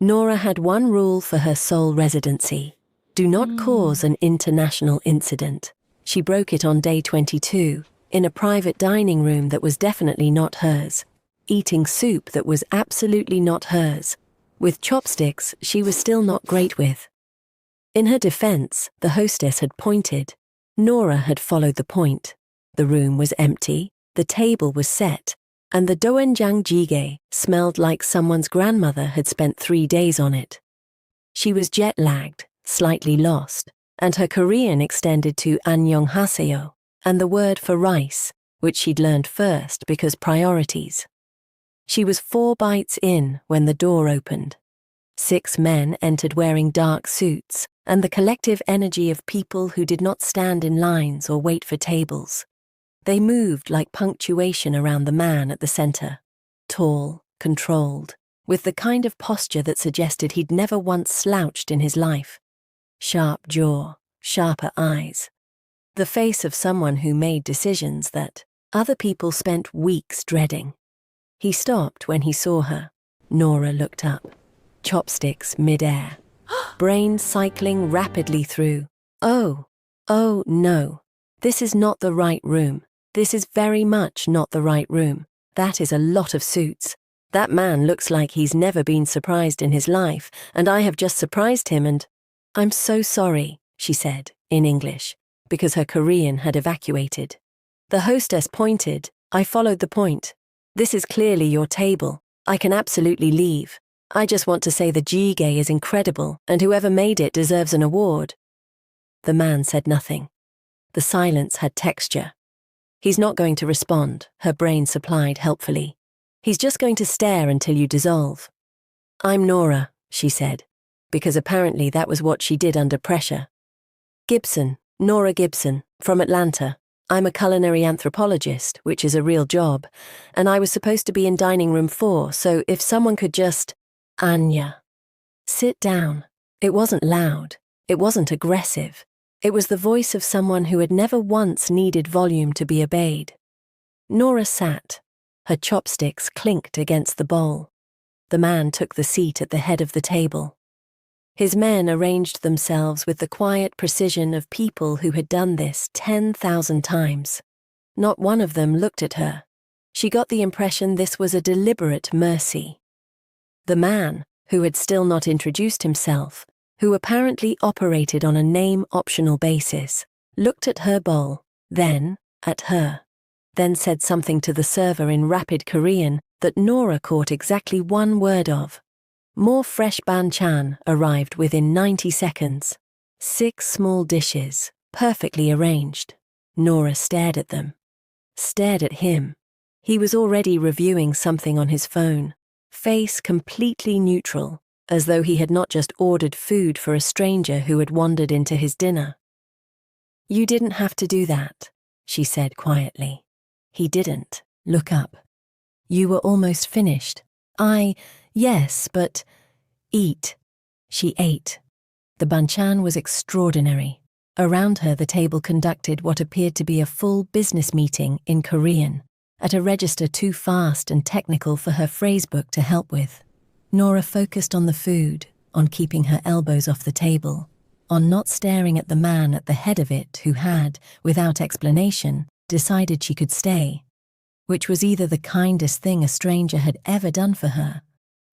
Nora had one rule for her Seoul residency: do not cause an international incident. She broke it on day 22, in a private dining room that was definitely not hers, eating soup that was absolutely not hers, with chopsticks she was still not great with. In her defense, the hostess had pointed. Nora had followed the point. The room was empty, the table was set, and the doenjang jjigae smelled like someone's grandmother had spent 3 days on it. She was jet-lagged, slightly lost, and her Korean extended to annyeonghaseyo, and the word for rice, which she'd learned first because priorities. She was 4 bites in when the door opened. 6 men entered wearing dark suits, and the collective energy of people who did not stand in lines or wait for tables. They moved like punctuation around the man at the center, tall, controlled, with the kind of posture that suggested he'd never once slouched in his life. Sharp jaw, sharper eyes. The face of someone who made decisions that other people spent weeks dreading. He stopped when he saw her. Nora looked up. Chopsticks mid-air. Brain cycling rapidly through. Oh no. This is not the right room. This is very much not the right room. That is a lot of suits. That man looks like he's never been surprised in his life, and I have just surprised him and... I'm so sorry, she said, in English, because her Korean had evacuated. The hostess pointed. I followed the point. This is clearly your table. I can absolutely leave. I just want to say the jjigae is incredible, and whoever made it deserves an award. The man said nothing. The silence had texture. He's not going to respond, her brain supplied helpfully. He's just going to stare until you dissolve. I'm Nora, she said, because apparently that was what she did under pressure. Gibson, Nora Gibson, from Atlanta. I'm a culinary anthropologist, which is a real job, and I was supposed to be in dining room 4, so if someone could just... Anya. Sit down. It wasn't loud. It wasn't aggressive. It was the voice of someone who had never once needed volume to be obeyed. Nora sat. Her chopsticks clinked against the bowl. The man took the seat at the head of the table. His men arranged themselves with the quiet precision of people who had done this 10,000 times. Not one of them looked at her. She got the impression this was a deliberate mercy. The man, who had still not introduced himself, who apparently operated on a name-optional basis, looked at her bowl, then at her, then said something to the server in rapid Korean that Nora caught exactly one word of. More fresh banchan arrived within 90 seconds. 6 small dishes, perfectly arranged. Nora stared at them. Stared at him. He was already reviewing something on his phone, face completely neutral, as though he had not just ordered food for a stranger who had wandered into his dinner. You didn't have to do that, she said quietly. He didn't. Look up. You were almost finished. Yes, but... Eat. She ate. The banchan was extraordinary. Around her the table conducted what appeared to be a full business meeting in Korean, at a register too fast and technical for her phrasebook to help with. Nora focused on the food, on keeping her elbows off the table, on not staring at the man at the head of it who had, without explanation, decided she could stay, which was either the kindest thing a stranger had ever done for her,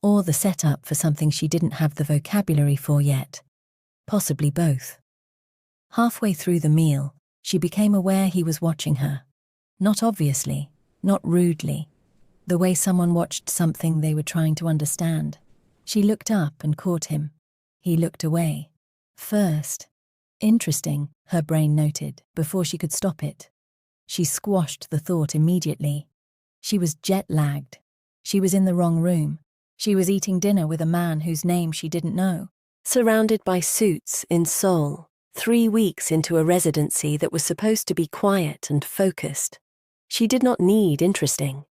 or the setup for something she didn't have the vocabulary for yet. Possibly both. Halfway through the meal, she became aware he was watching her. Not obviously, not rudely, the way someone watched something they were trying to understand. She looked up and caught him. He looked away. First. Interesting, her brain noted, before she could stop it. She squashed the thought immediately. She was jet-lagged. She was in the wrong room. She was eating dinner with a man whose name she didn't know. Surrounded by suits in Seoul, 3 weeks into a residency that was supposed to be quiet and focused. She did not need interesting.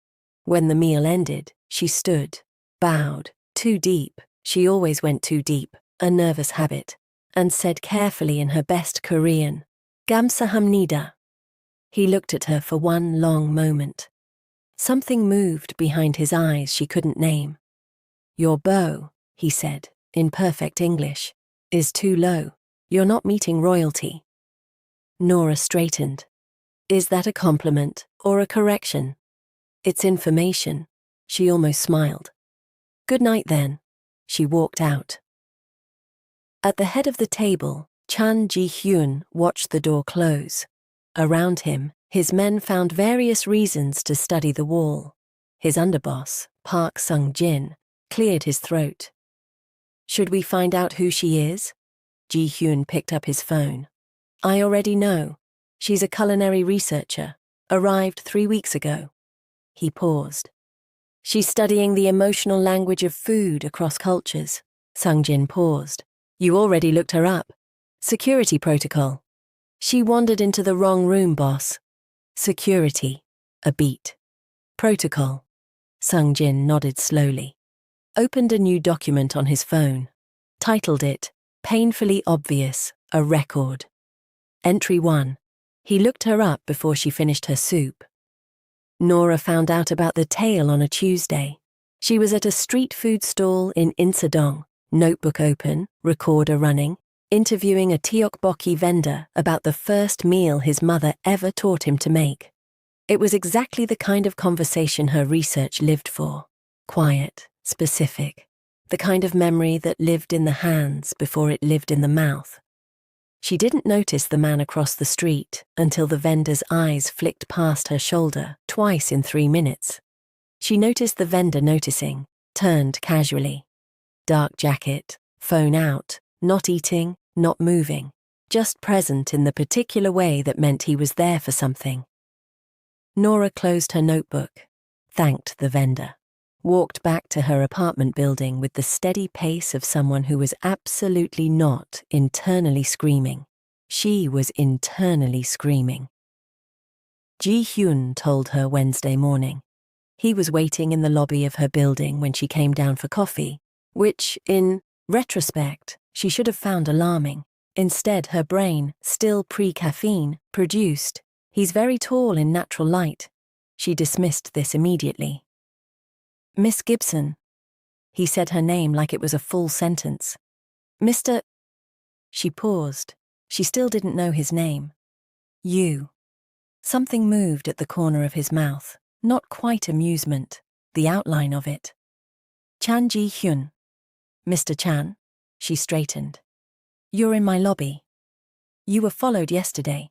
When the meal ended, she stood, bowed, too deep. She always went too deep, a nervous habit, and said carefully in her best Korean, "Gamsahamnida." He looked at her for one long moment. Something moved behind his eyes she couldn't name. Your bow, he said, in perfect English, is too low. You're not meeting royalty. Nora straightened. Is that a compliment or a correction? It's information. She almost smiled. Good night then. She walked out. At the head of the table, Chan Ji-hyun watched the door close. Around him, his men found various reasons to study the wall. His underboss, Park Sung-jin, cleared his throat. Should we find out who she is? Ji-hyun picked up his phone. I already know. She's a culinary researcher, arrived 3 weeks ago. He paused. She's studying the emotional language of food across cultures. Sung-jin paused. You already looked her up. Security protocol. She wandered into the wrong room, boss. Security. A beat. Protocol. Sung-jin nodded slowly. Opened a new document on his phone. Titled it, Painfully Obvious, a Record. Entry 1. He looked her up before she finished her soup. Nora found out about the tale on a Tuesday. She was at a street food stall in Insadong, notebook open, recorder running, interviewing a tteokbokki vendor about the first meal his mother ever taught him to make. It was exactly the kind of conversation her research lived for. Quiet, specific, the kind of memory that lived in the hands before it lived in the mouth. She didn't notice the man across the street until the vendor's eyes flicked past her shoulder twice in 3 minutes. She noticed the vendor noticing, turned casually. Dark jacket, phone out, not eating, not moving, just present in the particular way that meant he was there for something. Nora closed her notebook, thanked the vendor, walked back to her apartment building with the steady pace of someone who was absolutely not internally screaming. She was internally screaming. Ji-hyun told her Wednesday morning. He was waiting in the lobby of her building when she came down for coffee, which, in retrospect, she should have found alarming. Instead, her brain, still pre-caffeine, produced, "He's very tall in natural light." She dismissed this immediately. Miss Gibson. He said her name like it was a full sentence. Mr. She paused. She still didn't know his name. You. Something moved at the corner of his mouth, not quite amusement, the outline of it. Chan Ji-hyun. Mr. Chan. She straightened. You're in my lobby. You were followed yesterday.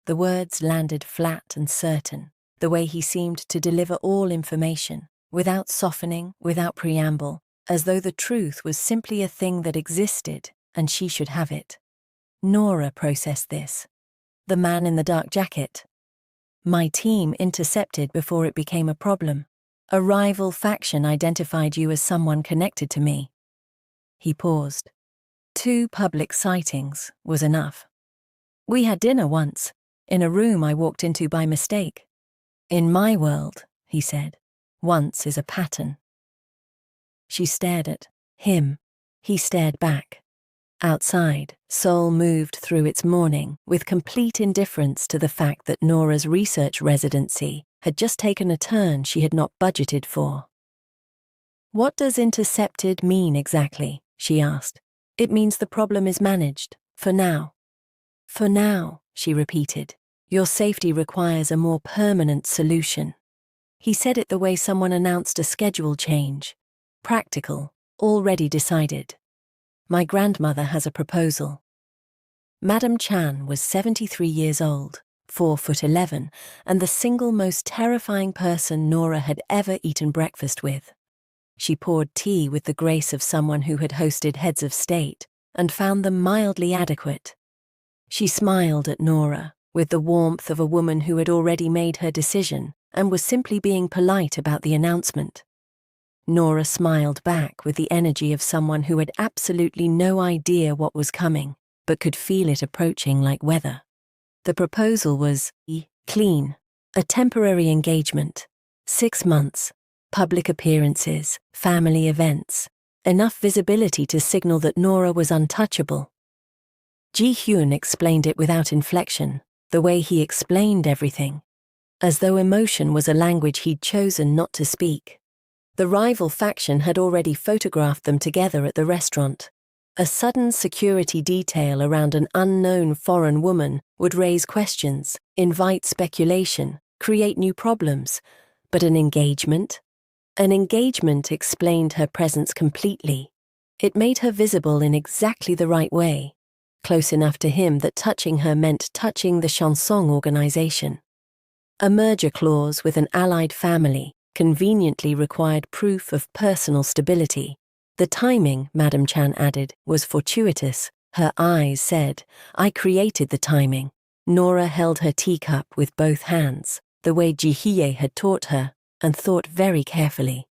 The words landed flat and certain, the way he seemed to deliver all information, without softening, without preamble, as though the truth was simply a thing that existed and she should have it. Nora processed this. The man in the dark jacket. My team intercepted before it became a problem. A rival faction identified you as someone connected to me. He paused. 2 public sightings was enough. We had dinner once, in a room I walked into by mistake. In my world, he said, once is a pattern. She stared at him. He stared back. Outside, Seoul moved through its morning with complete indifference to the fact that Nora's research residency had just taken a turn she had not budgeted for. What does intercepted mean exactly? She asked. It means the problem is managed, for now. For now, she repeated. Your safety requires a more permanent solution. He said it the way someone announced a schedule change. Practical, already decided. My grandmother has a proposal. Madame Chan was 73 years old, 4'11", and the single most terrifying person Nora had ever eaten breakfast with. She poured tea with the grace of someone who had hosted heads of state and found them mildly adequate. She smiled at Nora with the warmth of a woman who had already made her decision and was simply being polite about the announcement. Nora smiled back with the energy of someone who had absolutely no idea what was coming, but could feel it approaching like weather. The proposal was clean, a temporary engagement, 6 months, public appearances, family events, enough visibility to signal that Nora was untouchable. Ji-hyun explained it without inflection, the way he explained everything, as though emotion was a language he'd chosen not to speak. The rival faction had already photographed them together at the restaurant. A sudden security detail around an unknown foreign woman would raise questions, invite speculation, create new problems. But an engagement? An engagement explained her presence completely. It made her visible in exactly the right way, close enough to him that touching her meant touching the Chanson organization. A merger clause with an allied family conveniently required proof of personal stability. The timing, Madame Chan added, was fortuitous. Her eyes said, "I created the timing." Nora held her teacup with both hands, the way Ji-hye had taught her, and thought very carefully.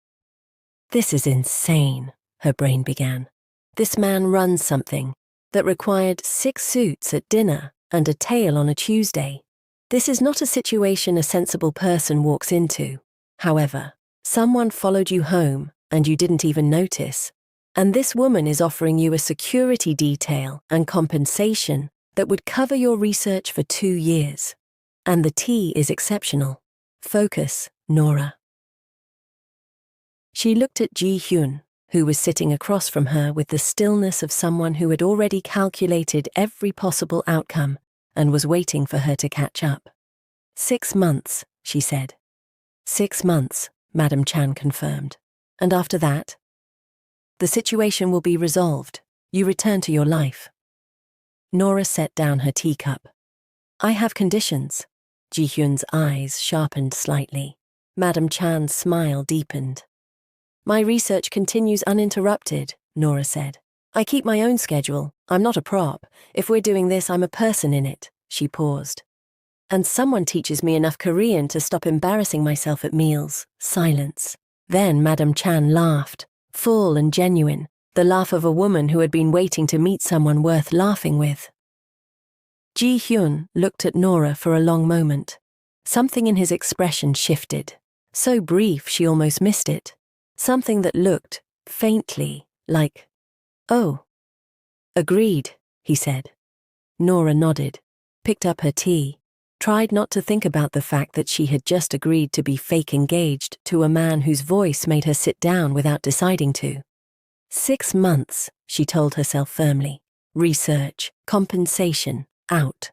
"This is insane," her brain began. "This man runs something that required 6 suits at dinner and a tail on a Tuesday. This is not a situation a sensible person walks into. However, someone followed you home and you didn't even notice. And this woman is offering you a security detail and compensation that would cover your research for 2 years. And the tea is exceptional. Focus, Nora." She looked at Ji-hyun, who was sitting across from her with the stillness of someone who had already calculated every possible outcome and was waiting for her to catch up. 6 months, she said. 6 months, Madame Chan confirmed. "And after that?" "The situation will be resolved. You return to your life." Nora set down her teacup. "I have conditions." Ji-hyun's eyes sharpened slightly. Madame Chan's smile deepened. "My research continues uninterrupted," Nora said. "I keep my own schedule. I'm not a prop. If we're doing this, I'm a person in it." She paused. "And someone teaches me enough Korean to stop embarrassing myself at meals." Silence. Then Madame Chan laughed, full and genuine, the laugh of a woman who had been waiting to meet someone worth laughing with. Ji-hyun looked at Nora for a long moment. Something in his expression shifted. So brief she almost missed it. Something that looked, faintly, like, "Oh." "Agreed," he said. Nora nodded, picked up her tea, tried not to think about the fact that she had just agreed to be fake engaged to a man whose voice made her sit down without deciding to. 6 months, she told herself firmly. Research, compensation, out.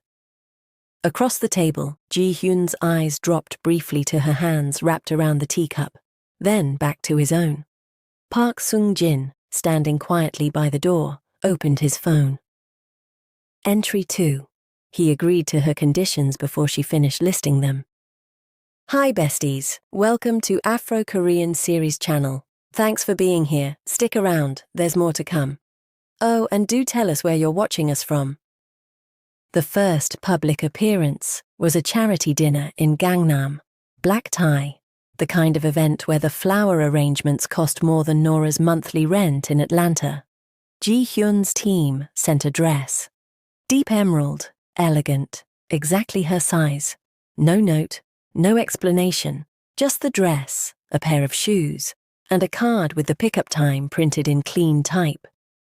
Across the table, Ji-hyun's eyes dropped briefly to her hands wrapped around the teacup, then back to his own. Park Sung-jin, standing quietly by the door, opened his phone. Entry 2. He agreed to her conditions before she finished listing them. "Hi besties, welcome to Afro-Korean series channel. Thanks for being here, stick around, there's more to come. Oh, and do tell us where you're watching us from." The first public appearance was a charity dinner in Gangnam, black tie, the kind of event where the flower arrangements cost more than Nora's monthly rent in Atlanta. Ji-hyun's team sent a dress. Deep emerald, elegant, exactly her size. No note, no explanation, just the dress, a pair of shoes, and a card with the pickup time printed in clean type.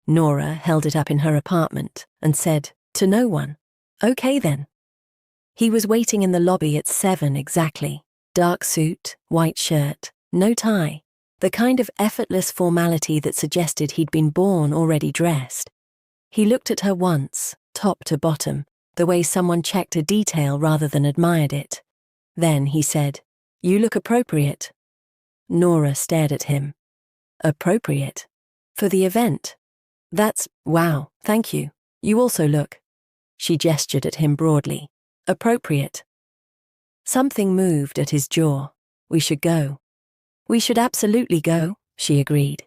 Nora held it up in her apartment and said, to no one, "Okay then." He was waiting in the lobby at 7 exactly. Dark suit, white shirt, no tie, the kind of effortless formality that suggested he'd been born already dressed. He looked at her once, top to bottom, the way someone checked a detail rather than admired it. Then he said, "You look appropriate." Nora stared at him. "Appropriate? For the event?" Wow, thank you. You also look." She gestured at him broadly. "Appropriate." Something moved at his jaw. "We should go." "We should absolutely go," she agreed.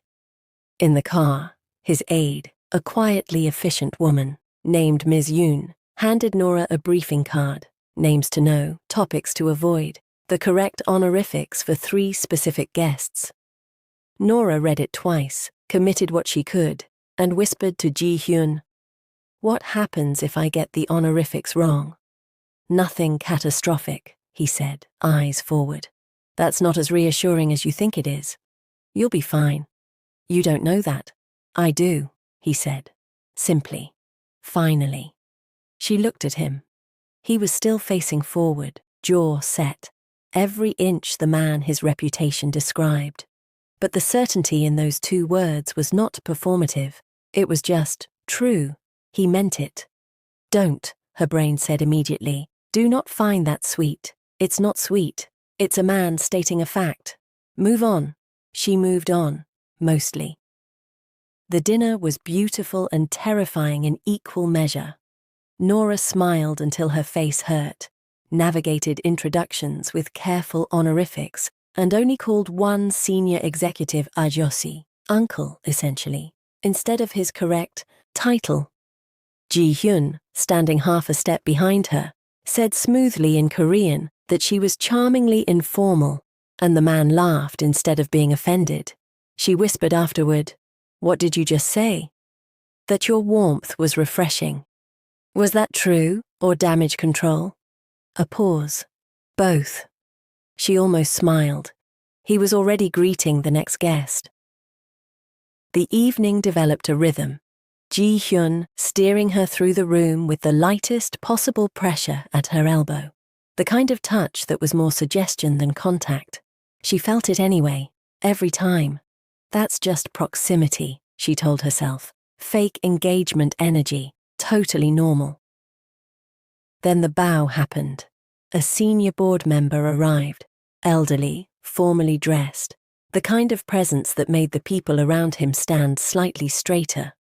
In the car, his aide, a quietly efficient woman, named Ms. Yoon, handed Nora a briefing card, names to know, topics to avoid, the correct honorifics for 3 specific guests. Nora read it twice, committed what she could, and whispered to Ji-hyun, "What happens if I get the honorifics wrong?" "Nothing catastrophic," he said, eyes forward. "That's not as reassuring as you think it is. You'll be fine." "You don't know that." "I do," he said, simply. Finally. She looked at him. He was still facing forward, jaw set, every inch the man his reputation described. But the certainty in those two words was not performative. It was just true. He meant it. Don't, her brain said immediately. Do not find that sweet. It's not sweet. It's a man stating a fact. Move on. She moved on, mostly. The dinner was beautiful and terrifying in equal measure. Nora smiled until her face hurt, navigated introductions with careful honorifics, and only called one senior executive ajosi, uncle, essentially, instead of his correct title. Ji-hyun, standing half a step behind her, said smoothly in Korean that she was charmingly informal, and the man laughed instead of being offended. She whispered afterward, "What did you just say?" "That your warmth was refreshing." Was that true or damage control? A pause. Both. She almost smiled. He was already greeting the next guest. The evening developed a rhythm. Ji-hyun steering her through the room with the lightest possible pressure at her elbow. The kind of touch that was more suggestion than contact. She felt it anyway, every time. That's just proximity, she told herself. Fake engagement energy, totally normal. Then the bow happened. A senior board member arrived, elderly, formally dressed, the kind of presence that made the people around him stand slightly straighter.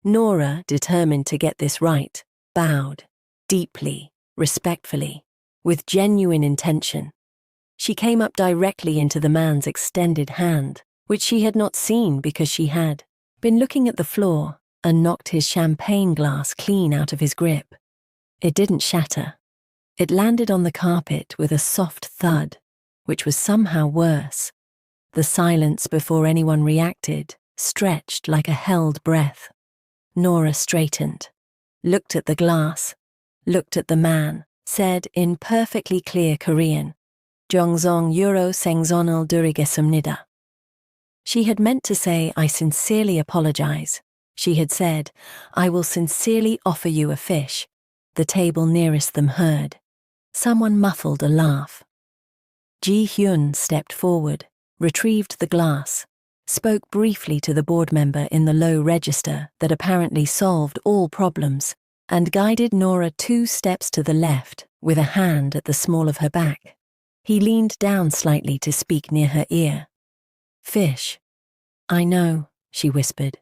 Nora, determined to get this right, bowed, deeply, respectfully, with genuine intention. She came up directly into the man's extended hand, which she had not seen because she had been looking at the floor, and knocked his champagne glass clean out of his grip. It didn't shatter. It landed on the carpet with a soft thud, which was somehow worse. The silence before anyone reacted stretched like a held breath. Nora straightened, looked at the glass, looked at the man, said in perfectly clear Korean, "정성 유로 생선을 드리겠습니다." She had meant to say, "I sincerely apologize." She had said, "I will sincerely offer you a fish." The table nearest them heard. Someone muffled a laugh. Ji-hyun stepped forward, retrieved the glass, spoke briefly to the board member in the low register that apparently solved all problems, and guided Nora 2 steps to the left with a hand at the small of her back. He leaned down slightly to speak near her ear. "Fish." "I know," she whispered.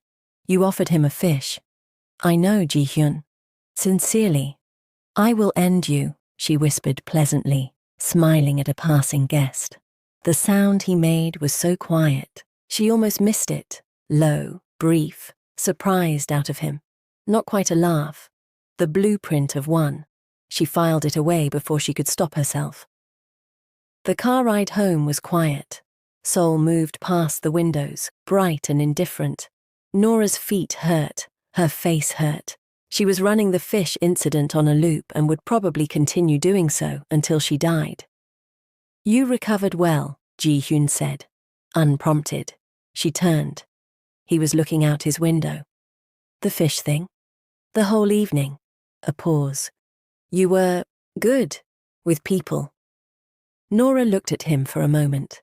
"You offered him a fish." "I know, Ji-hyun." "Sincerely." "I will end you," she whispered pleasantly, smiling at a passing guest. The sound he made was so quiet, she almost missed it, low, brief, surprised out of him. Not quite a laugh. The blueprint of one. She filed it away before she could stop herself. The car ride home was quiet. Seoul moved past the windows, bright and indifferent. Nora's feet hurt, her face hurt. She was running the fish incident on a loop and would probably continue doing so until she died. "You recovered well," Ji-hyun said. Unprompted. She turned. He was looking out his window. "The fish thing?" "The whole evening." A pause. "You were good with people." Nora looked at him for a moment.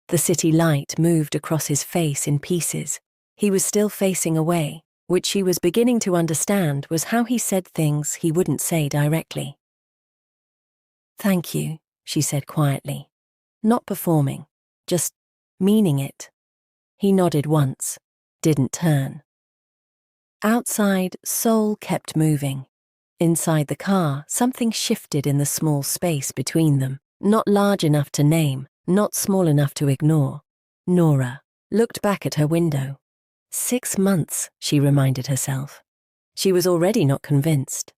The city light moved across his face in pieces. He was still facing away, which she was beginning to understand was how he said things he wouldn't say directly. "Thank you," she said quietly. Not performing, just meaning it. He nodded once, didn't turn. Outside, Seoul kept moving. Inside the car, something shifted in the small space between them, not large enough to name, not small enough to ignore. Nora looked back at her window. 6 months, she reminded herself. She was already not convinced.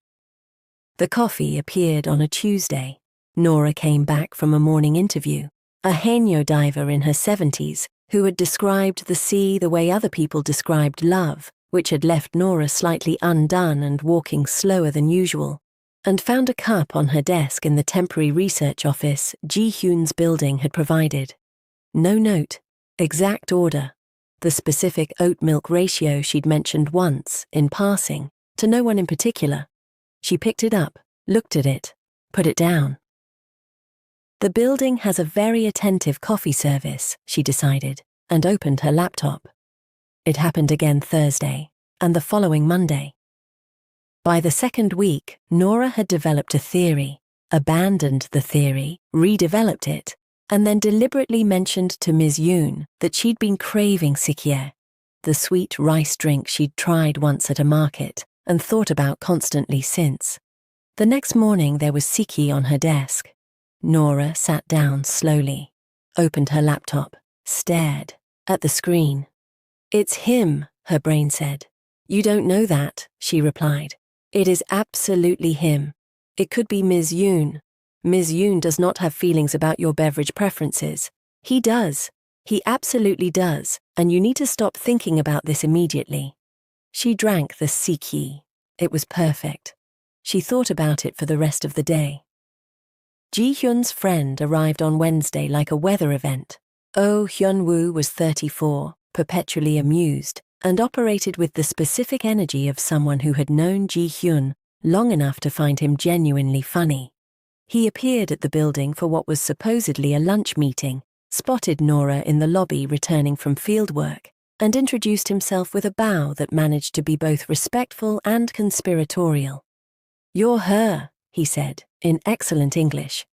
The coffee appeared on a Tuesday. Nora came back from a morning interview. A haenyeo diver in her 70s who had described the sea the way other people described love, which had left Nora slightly undone and walking slower than usual, and found a cup on her desk in the temporary research office Ji-hyun's building had provided. No note, exact order, the specific oat milk ratio she'd mentioned once, in passing, to no one in particular. She picked it up, looked at it, put it down. The building has a very attentive coffee service, she decided, and opened her laptop. It happened again Thursday, and the following Monday. By the second week, Nora had developed a theory, abandoned the theory, redeveloped it, and then deliberately mentioned to Ms. Yoon that she'd been craving sikye, the sweet rice drink she'd tried once at a market and thought about constantly since. The next morning there was sikye on her desk. Nora sat down slowly, opened her laptop, stared at the screen. "It's him," her brain said. "You don't know that," she replied. "It is absolutely him. It could be Ms. Yoon. Ms. Yoon does not have feelings about your beverage preferences. He does. He absolutely does, and you need to stop thinking about this immediately." She drank the sikye. It was perfect. She thought about it for the rest of the day. Ji-hyun's friend arrived on Wednesday like a weather event. Oh Hyun-woo was 34, perpetually amused, and operated with the specific energy of someone who had known Ji-hyun long enough to find him genuinely funny. He appeared at the building for what was supposedly a lunch meeting, spotted Nora in the lobby returning from fieldwork, and introduced himself with a bow that managed to be both respectful and conspiratorial. "You're her," he said, in excellent English.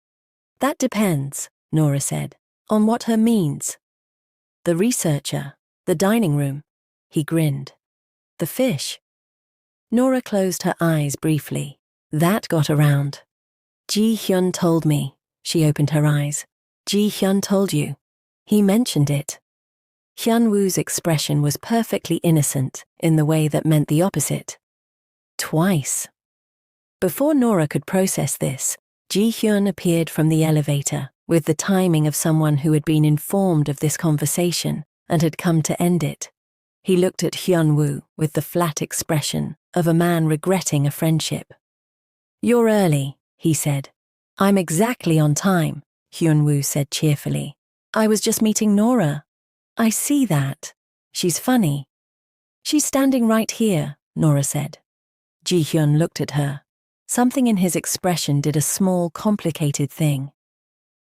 "That depends," Nora said, "on what her means." "The researcher, the dining room," he grinned. "The fish." Nora closed her eyes briefly. That got around. "Ji-hyun told me." She opened her eyes. "Ji-hyun told you. He mentioned it." Hyun-woo's expression was perfectly innocent in the way that meant the opposite. Twice. Before Nora could process this, Ji-hyun appeared from the elevator with the timing of someone who had been informed of this conversation and had come to end it. He looked at Hyun-woo with the flat expression of a man regretting a friendship. "You're early," he said. "I'm exactly on time," Hyun-woo said cheerfully. "I was just meeting Nora." "I see that. She's funny." "She's standing right here," Nora said. Ji-hyun looked at her. Something in his expression did a small, complicated thing.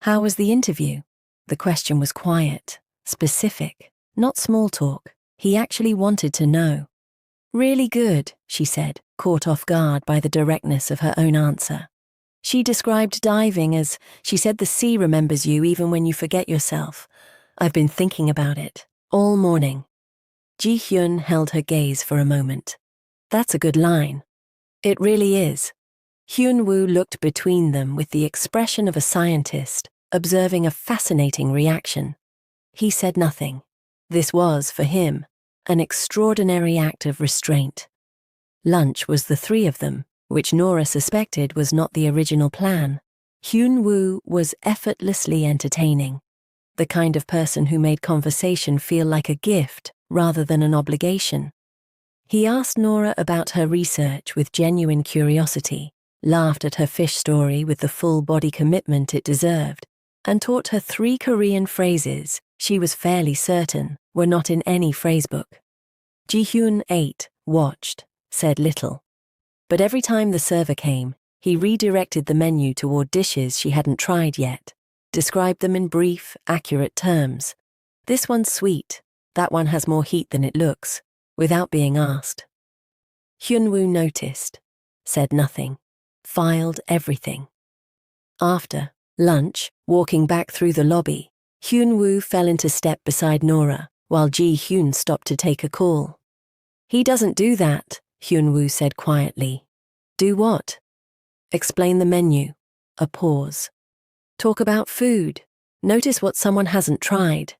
"How was the interview?" The question was quiet, specific, not small talk. He actually wanted to know. "Really good," she said, caught off guard by the directness of her own answer. She described diving as, "She said the sea remembers you even when you forget yourself. I've been thinking about it all morning." Ji-hyun held her gaze for a moment. "That's a good line." "It really is." Hyun-woo looked between them with the expression of a scientist observing a fascinating reaction. He said nothing. This was, for him, an extraordinary act of restraint. Lunch was the three of them, which Nora suspected was not the original plan. Hyun-woo was effortlessly entertaining, the kind of person who made conversation feel like a gift rather than an obligation. He asked Nora about her research with genuine curiosity, laughed at her fish story with the full body commitment it deserved, and taught her 3 Korean phrases she was fairly certain were not in any phrasebook. Ji-hyun ate, watched, said little. But every time the server came, he redirected the menu toward dishes she hadn't tried yet, described them in brief, accurate terms. "This one's sweet, that one has more heat than it looks," without being asked. Hyun-woo noticed, said nothing, filed everything. After lunch, walking back through the lobby, Hyun-woo fell into step beside Nora, while Ji-hyun stopped to take a call. "He doesn't do that," Hyun-woo said quietly. "Do what?" "Explain the menu." A pause. "Talk about food. Notice what someone hasn't tried."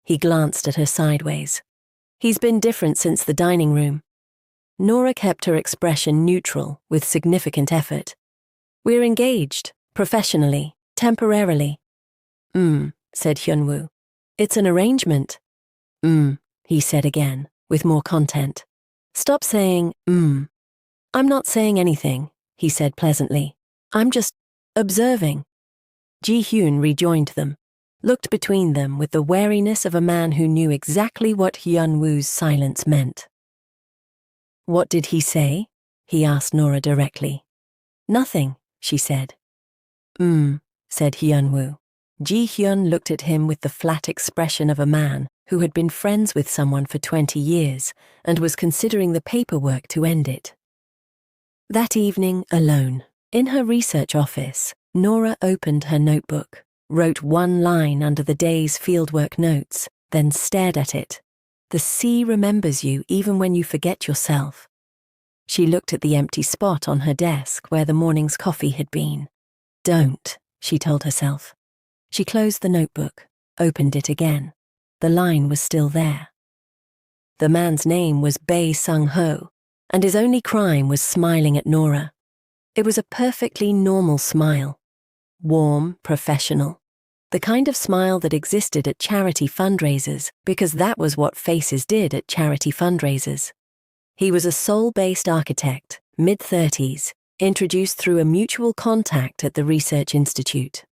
He glanced at her sideways. "He's been different since the dining room." Nora kept her expression neutral with significant effort. "We're engaged, professionally, temporarily." Said Hyun-woo. "It's an arrangement." He said again, with more content. "Stop saying, I'm not saying anything," he said pleasantly. "I'm just observing." Ji-hyun rejoined them, looked between them with the wariness of a man who knew exactly what Hyun-woo's silence meant. "What did he say?" he asked Nora directly. "Nothing," she said. Said Hyun-woo. Ji-hyun looked at him with the flat expression of a man who had been friends with someone for 20 years and was considering the paperwork to end it. That evening, alone, in her research office, Nora opened her notebook, wrote one line under the day's fieldwork notes, then stared at it. The sea remembers you even when you forget yourself. She looked at the empty spot on her desk where the morning's coffee had been. Don't, she told herself. She closed the notebook, opened it again. The line was still there. The man's name was Bae Sung-ho, and his only crime was smiling at Nora. It was a perfectly normal smile. Warm, professional. The kind of smile that existed at charity fundraisers, because that was what faces did at charity fundraisers. He was a Seoul-based architect, mid-30s, introduced through a mutual contact at the Research Institute.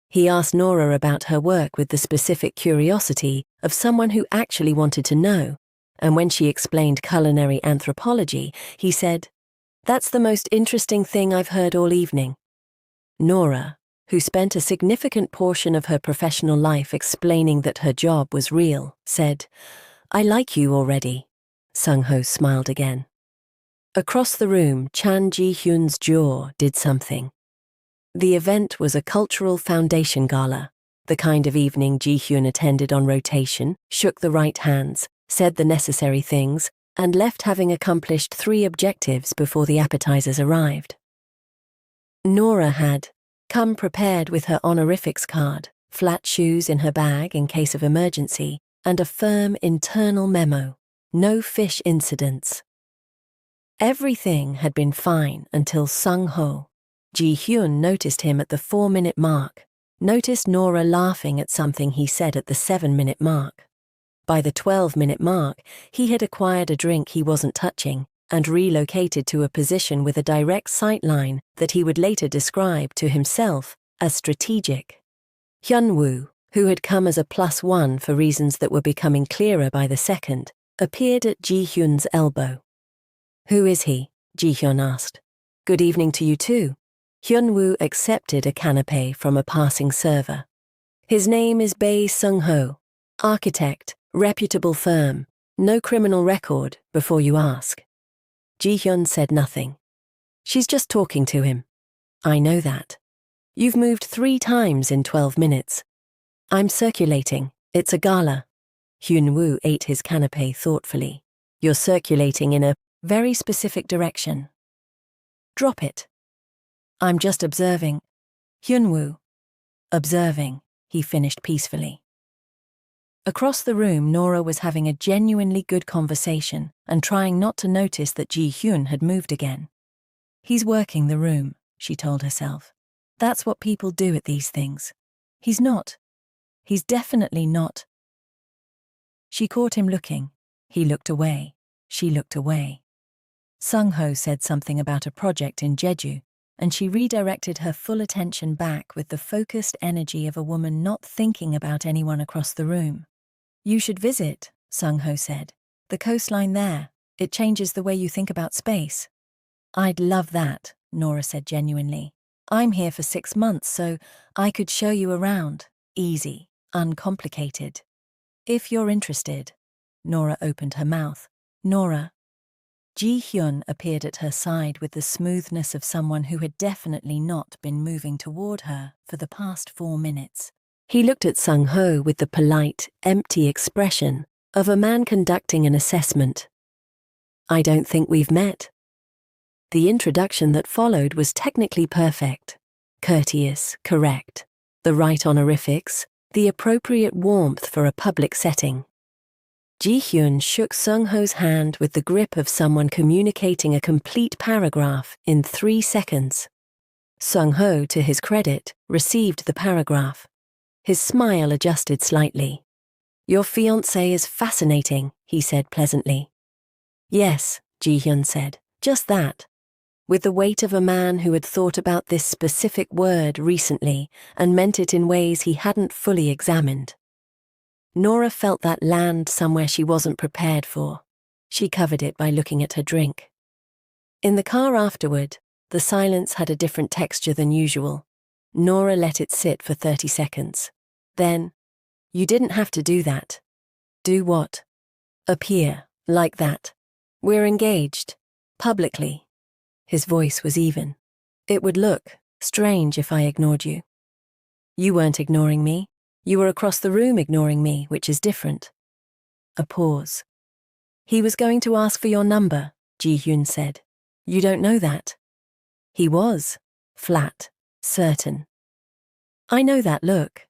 He asked Nora about her work with the specific curiosity of someone who actually wanted to know, and when she explained culinary anthropology, he said, "That's the most interesting thing I've heard all evening." Nora, who spent a significant portion of her professional life explaining that her job was real, said, "I like you already." Sung-ho smiled again. Across the room, Chan Ji-hyun's jaw did something. The event was a cultural foundation gala, the kind of evening Ji-hyun attended on rotation, shook the right hands, said the necessary things, and left having accomplished 3 objectives before the appetizers arrived. Nora had come prepared with her honorifics card, flat shoes in her bag in case of emergency, and a firm internal memo: no fish incidents. Everything had been fine until Sung-ho. Ji-hyun noticed him at the 4-minute mark, noticed Nora laughing at something he said at the 7-minute mark. By the 12-minute mark, he had acquired a drink he wasn't touching and relocated to a position with a direct sight line that he would later describe to himself as strategic. Hyunwoo, who had come as a +1 for reasons that were becoming clearer by the second, appeared at Ji-hyun's elbow. "Who is he?" Ji-hyun asked. "Good evening to you too." Hyunwoo accepted a canapé from a passing server. "His name is Bae Sung-ho, architect, reputable firm, no criminal record, before you ask." Ji-hyun said nothing. "She's just talking to him." "I know that. You've moved 3 times in 12 minutes. I'm circulating. It's a gala." Hyunwoo ate his canapé thoughtfully. "You're circulating in a very specific direction." "Drop it." "I'm just observing." Hyunwoo. "Observing," he finished peacefully. Across the room, Nora was having a genuinely good conversation and trying not to notice that Ji-hyun had moved again. "He's working the room," she told herself. "That's what people do at these things. He's not. He's definitely not." She caught him looking. He looked away. She looked away. Sung-ho said something about a project in Jeju, and she redirected her full attention back with the focused energy of a woman not thinking about anyone across the room. "You should visit," Sung-ho said. "The coastline there. It changes the way you think about space." "I'd love that," Nora said genuinely. "I'm here for 6 months, so I could show you around. Easy, uncomplicated. If you're interested." Nora opened her mouth. "Nora." Ji-hyun appeared at her side with the smoothness of someone who had definitely not been moving toward her for the past 4 minutes. He looked at Sung-ho with the polite, empty expression of a man conducting an assessment. "I don't think we've met." The introduction that followed was technically perfect. Courteous, correct, the right honorifics, the appropriate warmth for a public setting. Ji-hyun shook Sung-ho's hand with the grip of someone communicating a complete paragraph in 3 seconds. Sung-ho, to his credit, received the paragraph. His smile adjusted slightly. "Your fiancé is fascinating," he said pleasantly. "Yes," Ji-hyun said, "just that." With the weight of a man who had thought about this specific word recently and meant it in ways he hadn't fully examined. Nora felt that land somewhere she wasn't prepared for. She covered it by looking at her drink. In the car afterward, the silence had a different texture than usual. Nora let it sit for 30 seconds. Then, "You didn't have to do that." Do what? Appear, like that. We're engaged. Publicly. His voice was even. It would look strange if I ignored you. You weren't ignoring me. You were across the room ignoring me, which is different. A pause. He was going to ask for your number, Ji-hyun said. You don't know that. He was. Flat. Certain. I know that look.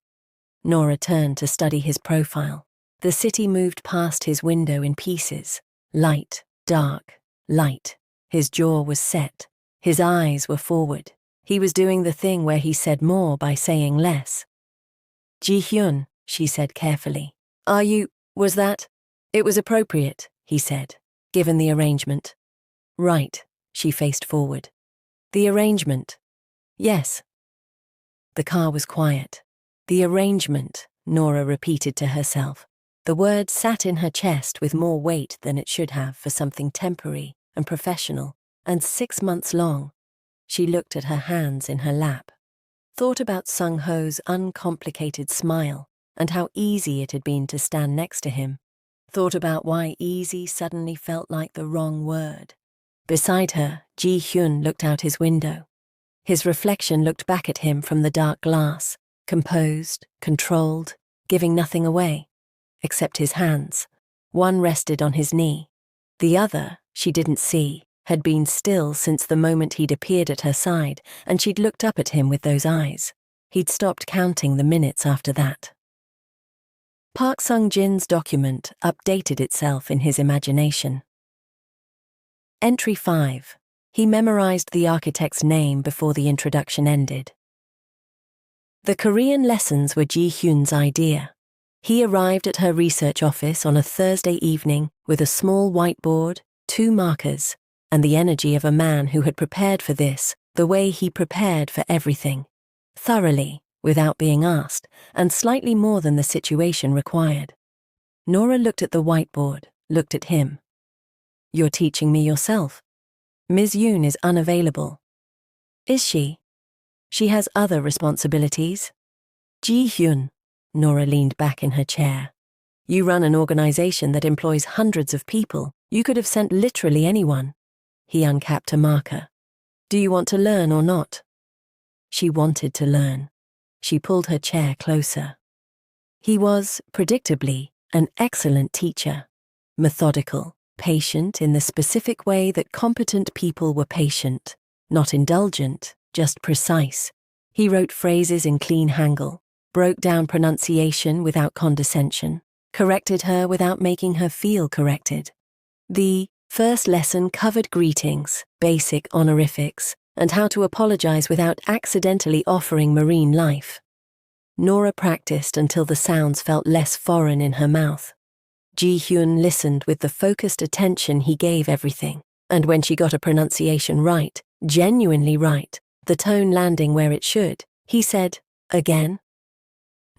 Nora turned to study his profile. The city moved past his window in pieces. Light, dark, light. His jaw was set. His eyes were forward. He was doing the thing where he said more by saying less. Ji-hyun, she said carefully. Was that? It was appropriate, he said, given the arrangement. Right, she faced forward. The arrangement. Yes. The car was quiet. The arrangement, Nora repeated to herself. The word sat in her chest with more weight than it should have for something temporary and professional, and 6 months long. She looked at her hands in her lap, thought about Sung-ho's uncomplicated smile and how easy it had been to stand next to him, thought about why easy suddenly felt like the wrong word. Beside her, Ji-hyun looked out his window. His reflection looked back at him from the dark glass, composed, controlled, giving nothing away, except his hands. One rested on his knee. The other, she didn't see, had been still since the moment he'd appeared at her side, and she'd looked up at him with those eyes. He'd stopped counting the minutes after that. Park Sung-jin's document updated itself in his imagination. Entry 5. He memorized the architect's name before the introduction ended. The Korean lessons were Ji-hyun's idea. He arrived at her research office on a Thursday evening with a small whiteboard, 2 markers, and the energy of a man who had prepared for this the way he prepared for everything. Thoroughly, without being asked, and slightly more than the situation required. Nora looked at the whiteboard, looked at him. You're teaching me yourself. Ms. Yoon is unavailable. Is she? She has other responsibilities. Ji-hyun. Nora leaned back in her chair. You run an organization that employs hundreds of people. You could have sent literally anyone. He uncapped a marker. Do you want to learn or not? She wanted to learn. She pulled her chair closer. He was, predictably, an excellent teacher. Methodical, patient in the specific way that competent people were patient. Not indulgent, just precise. He wrote phrases in clean Hangul, broke down pronunciation without condescension, corrected her without making her feel corrected. The first lesson covered greetings, basic honorifics, and how to apologize without accidentally offering marine life. Nora practiced until the sounds felt less foreign in her mouth. Ji-hyun listened with the focused attention he gave everything, and when she got a pronunciation right, genuinely right, the tone landing where it should, he said, again?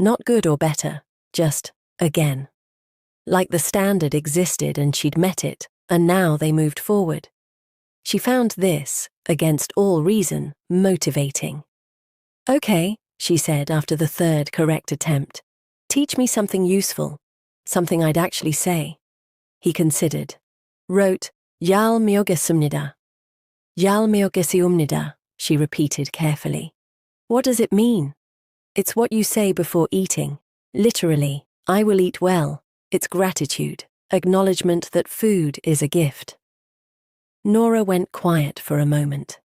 Not good or better, just, again. Like the standard existed and she'd met it, and now they moved forward. She found this, against all reason, motivating. Okay, she said after the 3rd correct attempt. Teach me something useful, something I'd actually say. He considered. Wrote, Yal myogesumnida. Yal myogesiumnida, she repeated carefully. What does it mean? It's what you say before eating. Literally, I will eat well. It's gratitude, acknowledgement that food is a gift. Nora went quiet for a moment.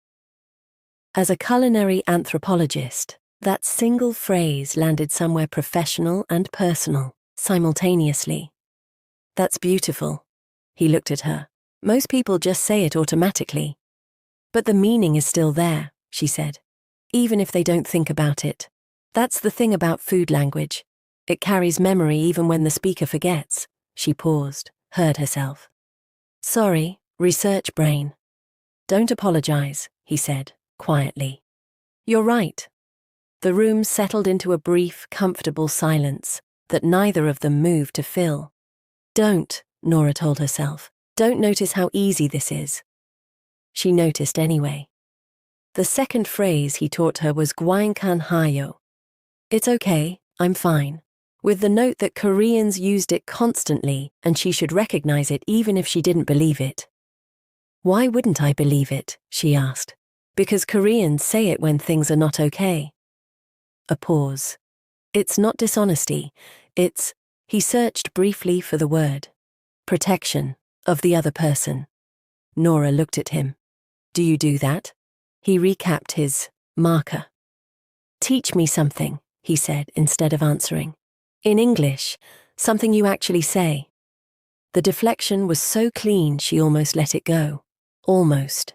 As a culinary anthropologist, that single phrase landed somewhere professional and personal, simultaneously. That's beautiful. He looked at her. Most people just say it automatically. But the meaning is still there, she said, even if they don't think about it. That's the thing about food language. It carries memory even when the speaker forgets. She paused, heard herself. Sorry, research brain. Don't apologize, he said, quietly. You're right. The room settled into a brief, comfortable silence that neither of them moved to fill. Don't, Nora told herself. Don't notice how easy this is. She noticed anyway. The second phrase he taught her was Gwainkan hayo. It's okay, I'm fine. with the note that Koreans used it constantly and she should recognize it even if she didn't believe it. Why wouldn't I believe it? She asked. Because Koreans say it when things are not okay. A pause. It's not dishonesty, it's, he searched briefly for the word. Protection of the other person. Nora looked at him. Do you do that? He recapped his marker. Teach me something, he said instead of answering. In English, something you actually say. The deflection was so clean she almost let it go. Almost.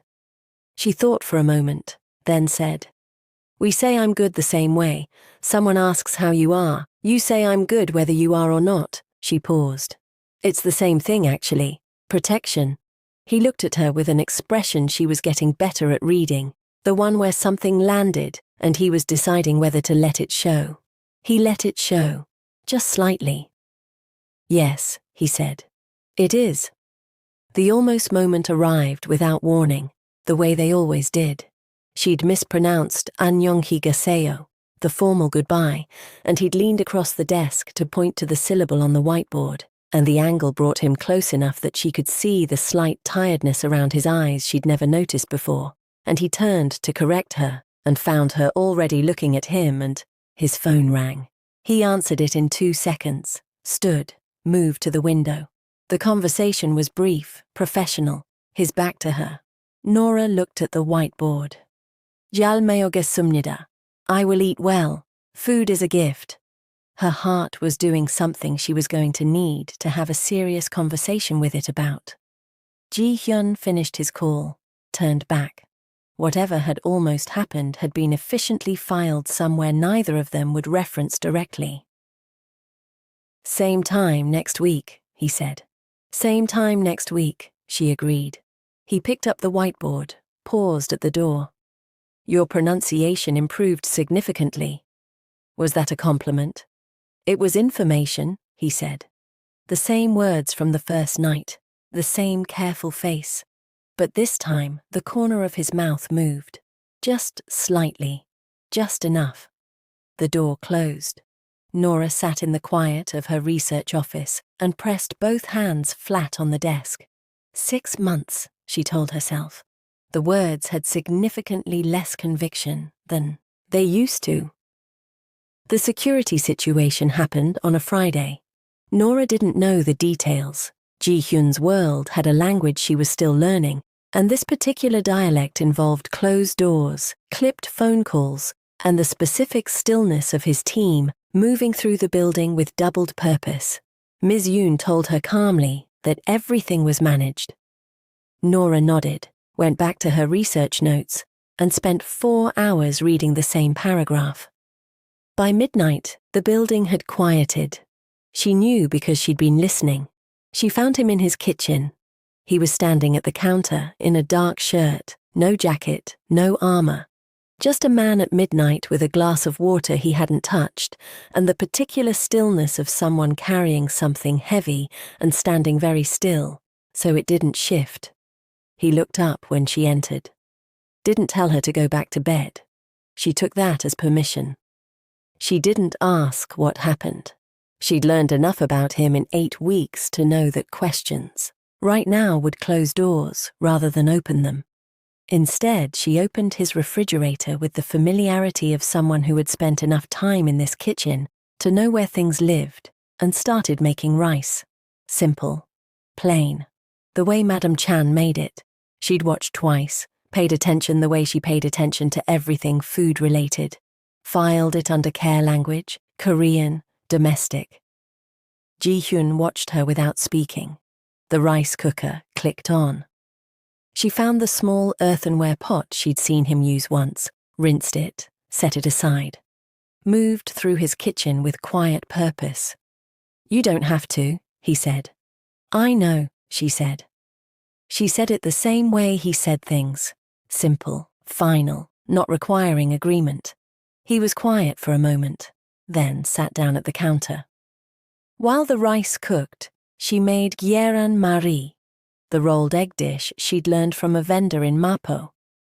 She thought for a moment, then said, We say I'm good the same way. Someone asks how you are. You say I'm good whether you are or not. She paused. It's the same thing actually. Protection. He looked at her with an expression she was getting better at reading, the one where something landed and he was deciding whether to let it show. He let it show, just slightly. Yes, he said. It is. The almost moment arrived without warning, the way they always did. She'd mispronounced 안녕히가세요, the formal goodbye, and he'd leaned across the desk to point to the syllable on the whiteboard, and the angle brought him close enough that she could see the slight tiredness around his eyes she'd never noticed before, and he turned to correct her and found her already looking at him and his phone rang. He answered it in 2 seconds, stood, moved to the window. The conversation was brief, professional, his back to her. Nora looked at the whiteboard. 잘 먹겠습니다. I will eat well. Food is a gift. Her heart was doing something she was going to need to have a serious conversation with it about. Ji-hyun finished his call, turned back. Whatever had almost happened had been efficiently filed somewhere neither of them would reference directly. Same time next week, he said. Same time next week, she agreed. He picked up the whiteboard, paused at the door. Your pronunciation improved significantly. Was that a compliment? It was information, he said. The same words from the first night, the same careful face. But this time, the corner of his mouth moved. Just slightly. Just enough. The door closed. Nora sat in the quiet of her research office and pressed both hands flat on the desk. 6 months, she told herself. The words had significantly less conviction than they used to. The security situation happened on a Friday. Nora didn't know the details. Ji-hyun's world had a language she was still learning, and this particular dialect involved closed doors, clipped phone calls, and the specific stillness of his team moving through the building with doubled purpose. Ms. Yoon told her calmly that everything was managed. Nora nodded, went back to her research notes, and spent 4 hours reading the same paragraph. By midnight, the building had quieted. She knew because she'd been listening. She found him in his kitchen. He was standing at the counter in a dark shirt, no jacket, no armor. Just a man at midnight with a glass of water he hadn't touched, and the particular stillness of someone carrying something heavy and standing very still, so it didn't shift. He looked up when she entered. Didn't tell her to go back to bed. She took that as permission. She didn't ask what happened. She'd learned enough about him in 8 weeks to know that questions, right now, would close doors rather than open them. Instead, she opened his refrigerator with the familiarity of someone who had spent enough time in this kitchen to know where things lived, and started making rice. Simple. Plain. The way Madame Chan made it. She'd watched twice, paid attention the way she paid attention to everything food-related. Filed it under care language, Korean, domestic. Ji-hyun watched her without speaking. The rice cooker clicked on. She found the small earthenware pot she'd seen him use once, rinsed it, set it aside. Moved through his kitchen with quiet purpose. You don't have to, he said. I know, she said. She said it the same way he said things. Simple, final, not requiring agreement. He was quiet for a moment, then sat down at the counter. While the rice cooked, she made Gyeran Marie, the rolled egg dish she'd learned from a vendor in Mapo,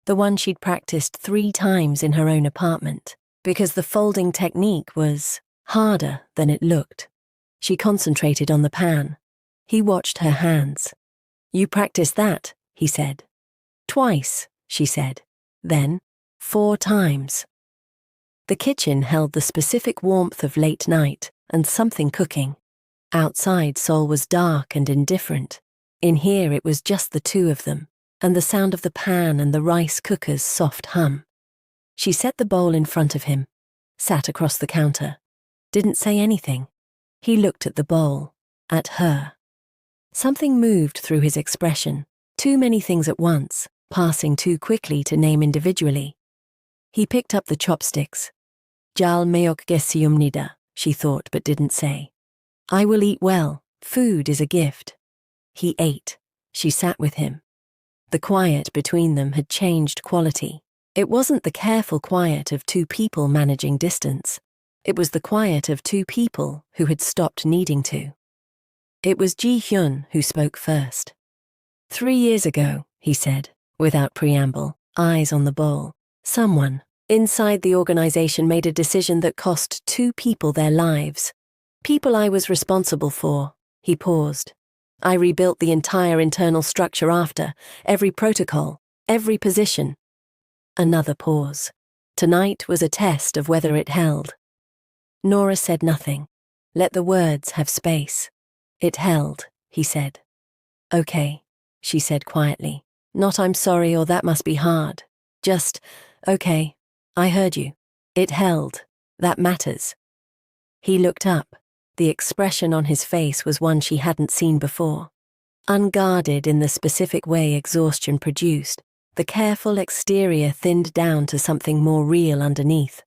the one she'd practiced 3 times in her own apartment, because the folding technique was harder than it looked. She concentrated on the pan. He watched her hands. "You practiced that," he said. "Twice," she said. Then, 4 times. The kitchen held the specific warmth of late night and something cooking. Outside, Seoul was dark and indifferent. In here, it was just the two of them, and the sound of the pan and the rice cooker's soft hum. She set the bowl in front of him, sat across the counter, didn't say anything. He looked at the bowl, at her. Something moved through his expression, too many things at once, passing too quickly to name individually. He picked up the chopsticks. "Jal meok gesiumnida," she thought but didn't say. "I will eat well, food is a gift." He ate. She sat with him. The quiet between them had changed quality. It wasn't the careful quiet of two people managing distance. It was the quiet of two people who had stopped needing to. It was Ji-hyun who spoke first. 3 years ago, he said, without preamble, eyes on the bowl, someone inside the organization made a decision that cost 2 people their lives. People I was responsible for. He paused. I rebuilt the entire internal structure after, every protocol, every position. Another pause. Tonight was a test of whether it held. Nora said nothing. Let the words have space. It held, he said. Okay, she said quietly. Not I'm sorry or that must be hard. Just, okay, I heard you. It held. That matters. He looked up. The expression on his face was one she hadn't seen before. Unguarded in the specific way exhaustion produced, the careful exterior thinned down to something more real underneath.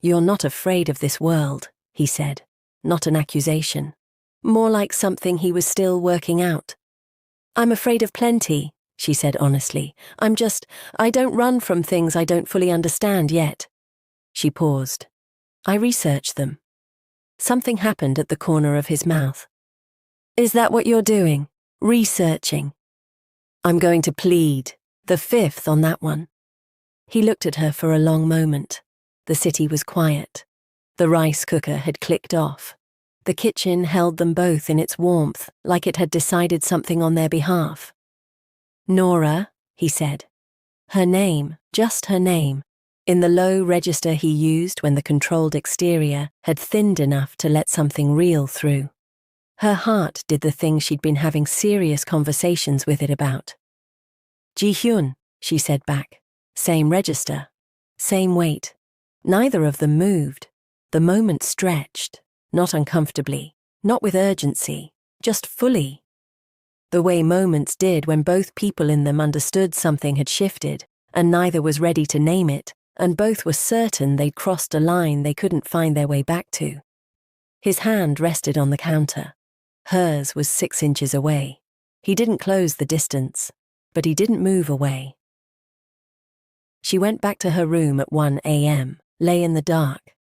You're not afraid of this world, he said. Not an accusation. More like something he was still working out. I'm afraid of plenty, she said honestly. I don't run from things I don't fully understand yet. She paused. I research them. Something happened at the corner of his mouth. Is that what you're doing? Researching? I'm going to plead. The 5th on that one. He looked at her for a long moment. The city was quiet. The rice cooker had clicked off. The kitchen held them both in its warmth, like it had decided something on their behalf. Nora, he said. Her name, just her name, in the low register he used when the controlled exterior had thinned enough to let something real through. Her heart did the thing she'd been having serious conversations with it about. Ji-hyun, she said back. Same register. Same weight. Neither of them moved. The moment stretched, not uncomfortably, not with urgency, just fully. The way moments did when both people in them understood something had shifted, and neither was ready to name it, and both were certain they'd crossed a line they couldn't find their way back to. His hand rested on the counter. Hers was 6 inches away. He didn't close the distance, but he didn't move away. She went back to her room at 1 a.m., lay in the dark,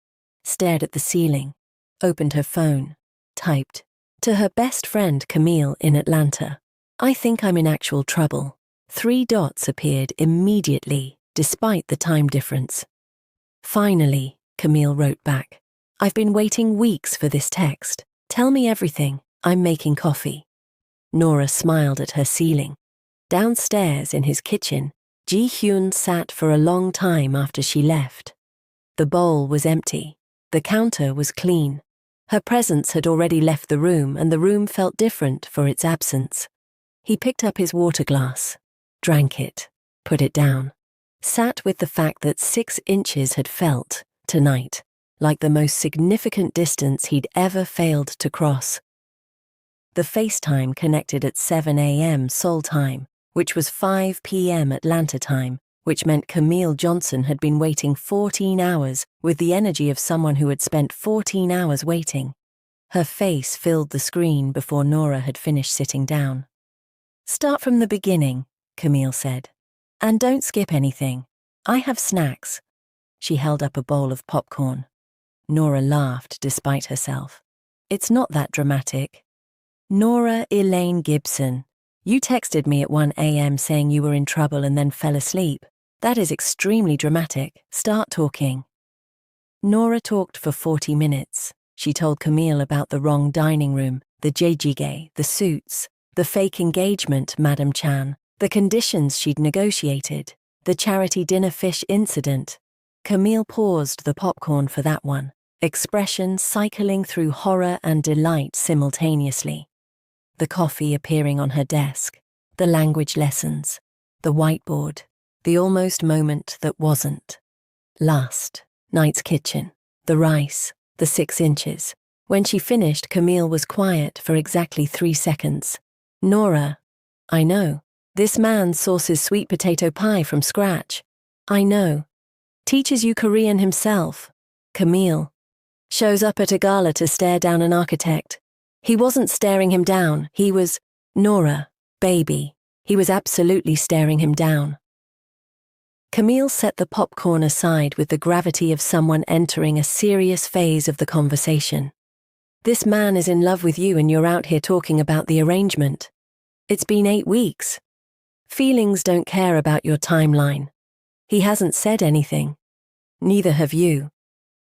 stared at the ceiling, opened her phone, typed, to her best friend Camille in Atlanta. I think I'm in actual trouble. 3 dots appeared immediately, despite the time difference. Finally, Camille wrote back. I've been waiting weeks for this text. Tell me everything. I'm making coffee. Nora smiled at her ceiling. Downstairs in his kitchen, Ji-hyun sat for a long time after she left. The bowl was empty. The counter was clean. Her presence had already left the room, and the room felt different for its absence. He picked up his water glass, drank it, put it down, sat with the fact that 6 inches had felt, tonight, like the most significant distance he'd ever failed to cross. The FaceTime connected at 7 a.m. Seoul time, which was 5 p.m. Atlanta time, which meant Camille Johnson had been waiting 14 hours with the energy of someone who had spent 14 hours waiting. Her face filled the screen before Nora had finished sitting down. Start from the beginning, Camille said. And don't skip anything. I have snacks. She held up a bowl of popcorn. Nora laughed despite herself. It's not that dramatic. Nora Elaine Gibson, you texted me at 1 a.m. saying you were in trouble and then fell asleep. That is extremely dramatic. Start talking. Nora talked for 40 minutes. She told Camille about the wrong dining room, the jjige, the suits, the fake engagement, Madam Chan, the conditions she'd negotiated, the charity dinner fish incident. Camille paused the popcorn for that one, expression cycling through horror and delight simultaneously. The coffee appearing on her desk, the language lessons, the whiteboard, the almost moment that wasn't. Last night's kitchen, the rice, the 6 inches. When she finished, Camille was quiet for exactly 3 seconds. Nora, I know. This man sources sweet potato pie from scratch. I know. Teaches you Korean himself. Camille. Shows up at a gala to stare down an architect. He wasn't staring him down, he was, Nora, baby. He was absolutely staring him down. Camille set the popcorn aside with the gravity of someone entering a serious phase of the conversation. This man is in love with you and you're out here talking about the arrangement. It's been 8 weeks. Feelings don't care about your timeline. He hasn't said anything. Neither have you.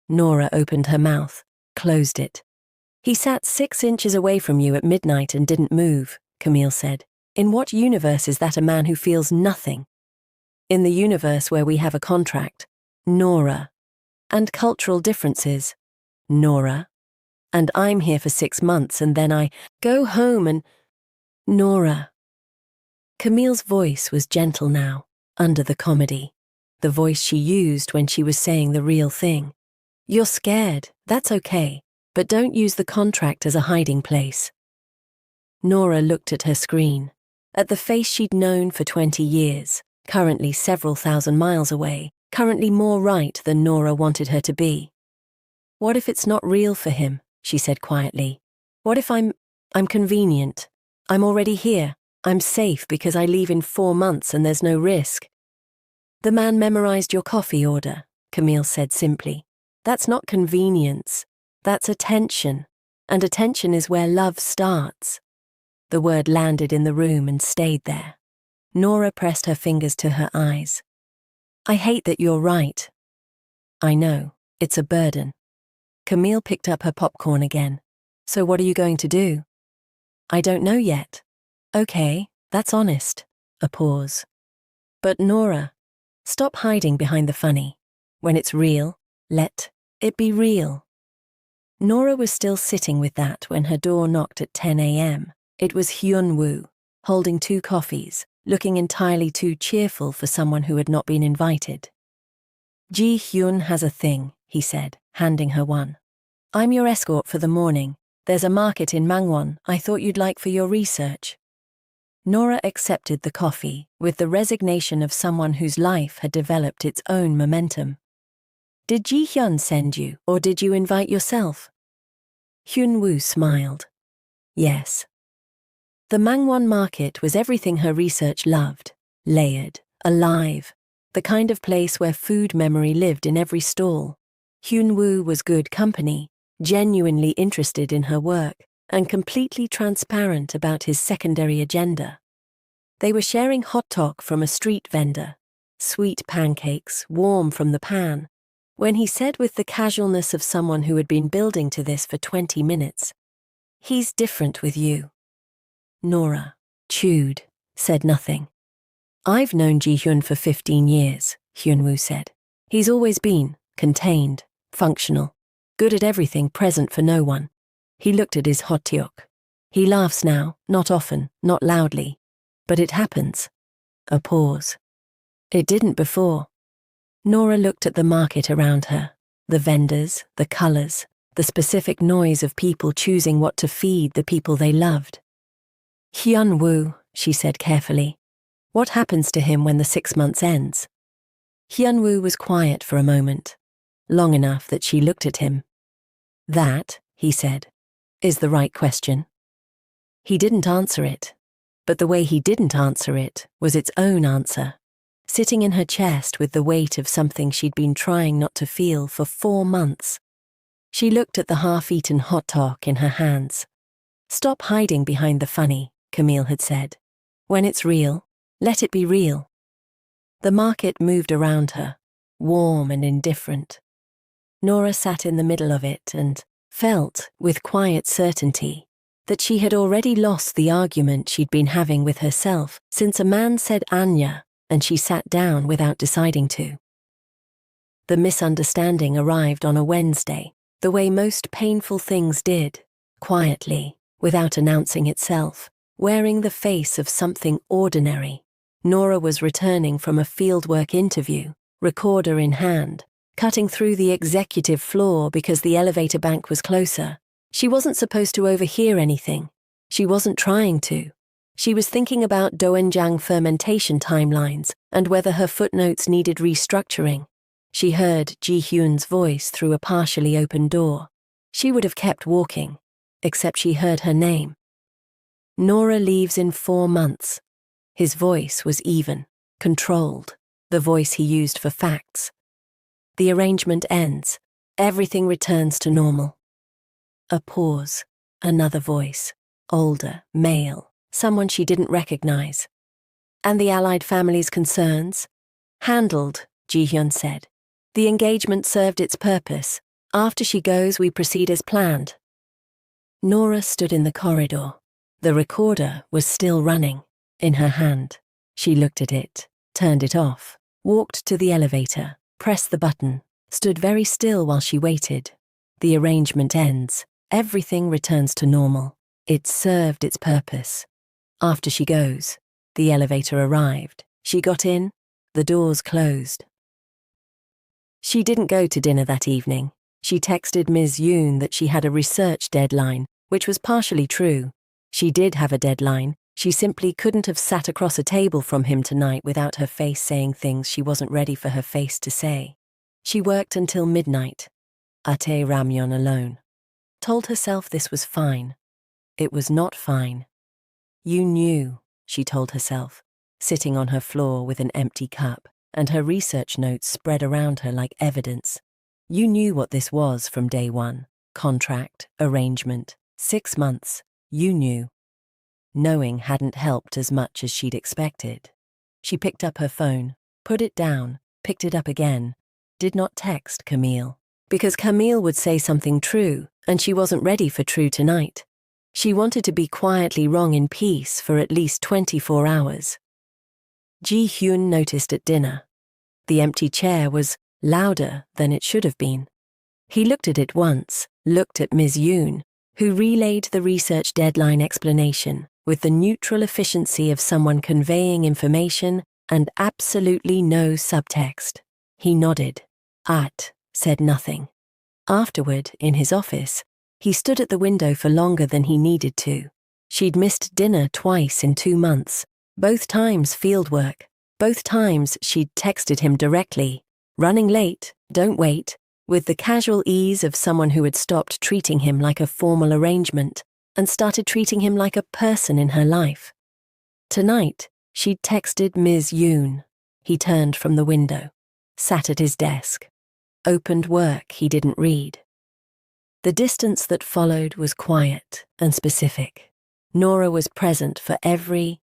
Nora opened her mouth, closed it. He sat 6 inches away from you at midnight and didn't move, Camille said. In what universe is that a man who feels nothing? In the universe where we have a contract, Nora. And cultural differences, Nora. And I'm here for 6 months and then I go home and... Nora. Camille's voice was gentle now, under the comedy. The voice she used when she was saying the real thing. You're scared, that's okay, but don't use the contract as a hiding place. Nora looked at her screen, at the face she'd known for 20 years. Currently several thousand miles away, currently more right than Nora wanted her to be. What if it's not real for him, she said quietly. What if I'm convenient? I'm already here. I'm safe because I leave in 4 months and there's no risk. The man memorized your coffee order, Camille said simply. That's not convenience. That's attention. And attention is where love starts. The word landed in the room and stayed there. Nora pressed her fingers to her eyes. I hate that you're right. I know, it's a burden. Camille picked up her popcorn again. So what are you going to do? I don't know yet. Okay, that's honest. A pause. But Nora, stop hiding behind the funny. When it's real, let it be real. Nora was still sitting with that when her door knocked at 10 a.m. It was Hyun-woo, holding 2 coffees, looking entirely too cheerful for someone who had not been invited. Ji-hyun has a thing, he said, handing her one. I'm your escort for the morning. There's a market in Mangwon I thought you'd like for your research. Nora accepted the coffee with the resignation of someone whose life had developed its own momentum. Did Ji-hyun send you, or did you invite yourself? Hyun-woo smiled. Yes. The Mangwon market was everything her research loved, layered, alive, the kind of place where food memory lived in every stall. Hyun-woo was good company, genuinely interested in her work, and completely transparent about his secondary agenda. They were sharing hot talk from a street vendor, sweet pancakes, warm from the pan, when he said with the casualness of someone who had been building to this for 20 minutes, "He's different with you." Nora, chewed, said nothing. I've known Ji-hyun for 15 years, Hyun-woo said. He's always been contained, functional, good at everything, present for no one. He looked at his hotteok. He laughs now, not often, not loudly. But it happens. A pause. It didn't before. Nora looked at the market around her, the vendors, the colors, the specific noise of people choosing what to feed the people they loved. Hyun-woo, she said carefully. What happens to him when the 6 months ends? Hyun-woo was quiet for a moment, long enough that she looked at him. That, he said, is the right question. He didn't answer it, but the way he didn't answer it was its own answer, sitting in her chest with the weight of something she'd been trying not to feel for 4 months. She looked at the half-eaten hot dog in her hands. Stop hiding behind the funny, Camille had said. When it's real, let it be real. The market moved around her, warm and indifferent. Nora sat in the middle of it and felt, with quiet certainty, that she had already lost the argument she'd been having with herself since a man said Anya and she sat down without deciding to. The misunderstanding arrived on a Wednesday, the way most painful things did, quietly, without announcing itself, wearing the face of something ordinary. Nora was returning from a fieldwork interview, recorder in hand, cutting through the executive floor because the elevator bank was closer. She wasn't supposed to overhear anything. She wasn't trying to. She was thinking about doenjang fermentation timelines and whether her footnotes needed restructuring. She heard Ji-hyun's voice through a partially open door. She would have kept walking, except she heard her name. Nora leaves in 4 months. His voice was even, controlled, the voice he used for facts. The arrangement ends. Everything returns to normal. A pause. Another voice. Older, male, someone she didn't recognize. And the allied family's concerns? Handled, Ji-hyun said. The engagement served its purpose. After she goes, we proceed as planned. Nora stood in the corridor. The recorder was still running, in her hand. She looked at it, turned it off, walked to the elevator, pressed the button, stood very still while she waited. The arrangement ends. Everything returns to normal. It served its purpose. After she goes, the elevator arrived. She got in, the doors closed. She didn't go to dinner that evening. She texted Ms. Yoon that she had a research deadline, which was partially true. She did have a deadline. She simply couldn't have sat across a table from him tonight without her face saying things she wasn't ready for her face to say. She worked until midnight. Ate ramyeon alone. Told herself this was fine. It was not fine. You knew, she told herself, sitting on her floor with an empty cup and her research notes spread around her like evidence. You knew what this was from day one. Contract, arrangement, 6 months. You knew. Knowing hadn't helped as much as she'd expected. She picked up her phone, put it down, picked it up again. Did not text Camille. Because Camille would say something true, and she wasn't ready for true tonight. She wanted to be quietly wrong in peace for at least 24 hours. Ji-hyun noticed at dinner. The empty chair was louder than it should have been. He looked at it once, looked at Ms. Yoon, who relayed the research deadline explanation with the neutral efficiency of someone conveying information and absolutely no subtext. He nodded. Said nothing. Afterward, in his office, he stood at the window for longer than he needed to. She'd missed dinner twice in 2 months, both times fieldwork. Both times she'd texted him directly, running late, don't wait, with the casual ease of someone who had stopped treating him like a formal arrangement and started treating him like a person in her life. Tonight, she'd texted Ms. Yoon. He turned from the window, sat at his desk, opened work he didn't read. The distance that followed was quiet and specific. Nora was present for every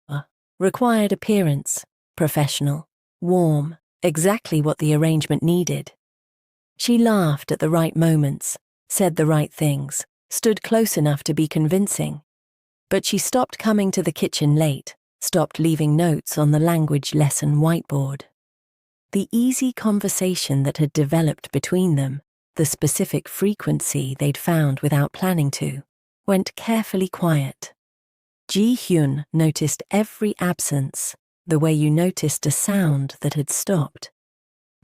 required appearance, professional, warm, exactly what the arrangement needed. She laughed at the right moments, said the right things, stood close enough to be convincing. But she stopped coming to the kitchen late, stopped leaving notes on the language lesson whiteboard. The easy conversation that had developed between them, the specific frequency they'd found without planning to, went carefully quiet. Ji-hyun noticed every absence, the way you noticed a sound that had stopped.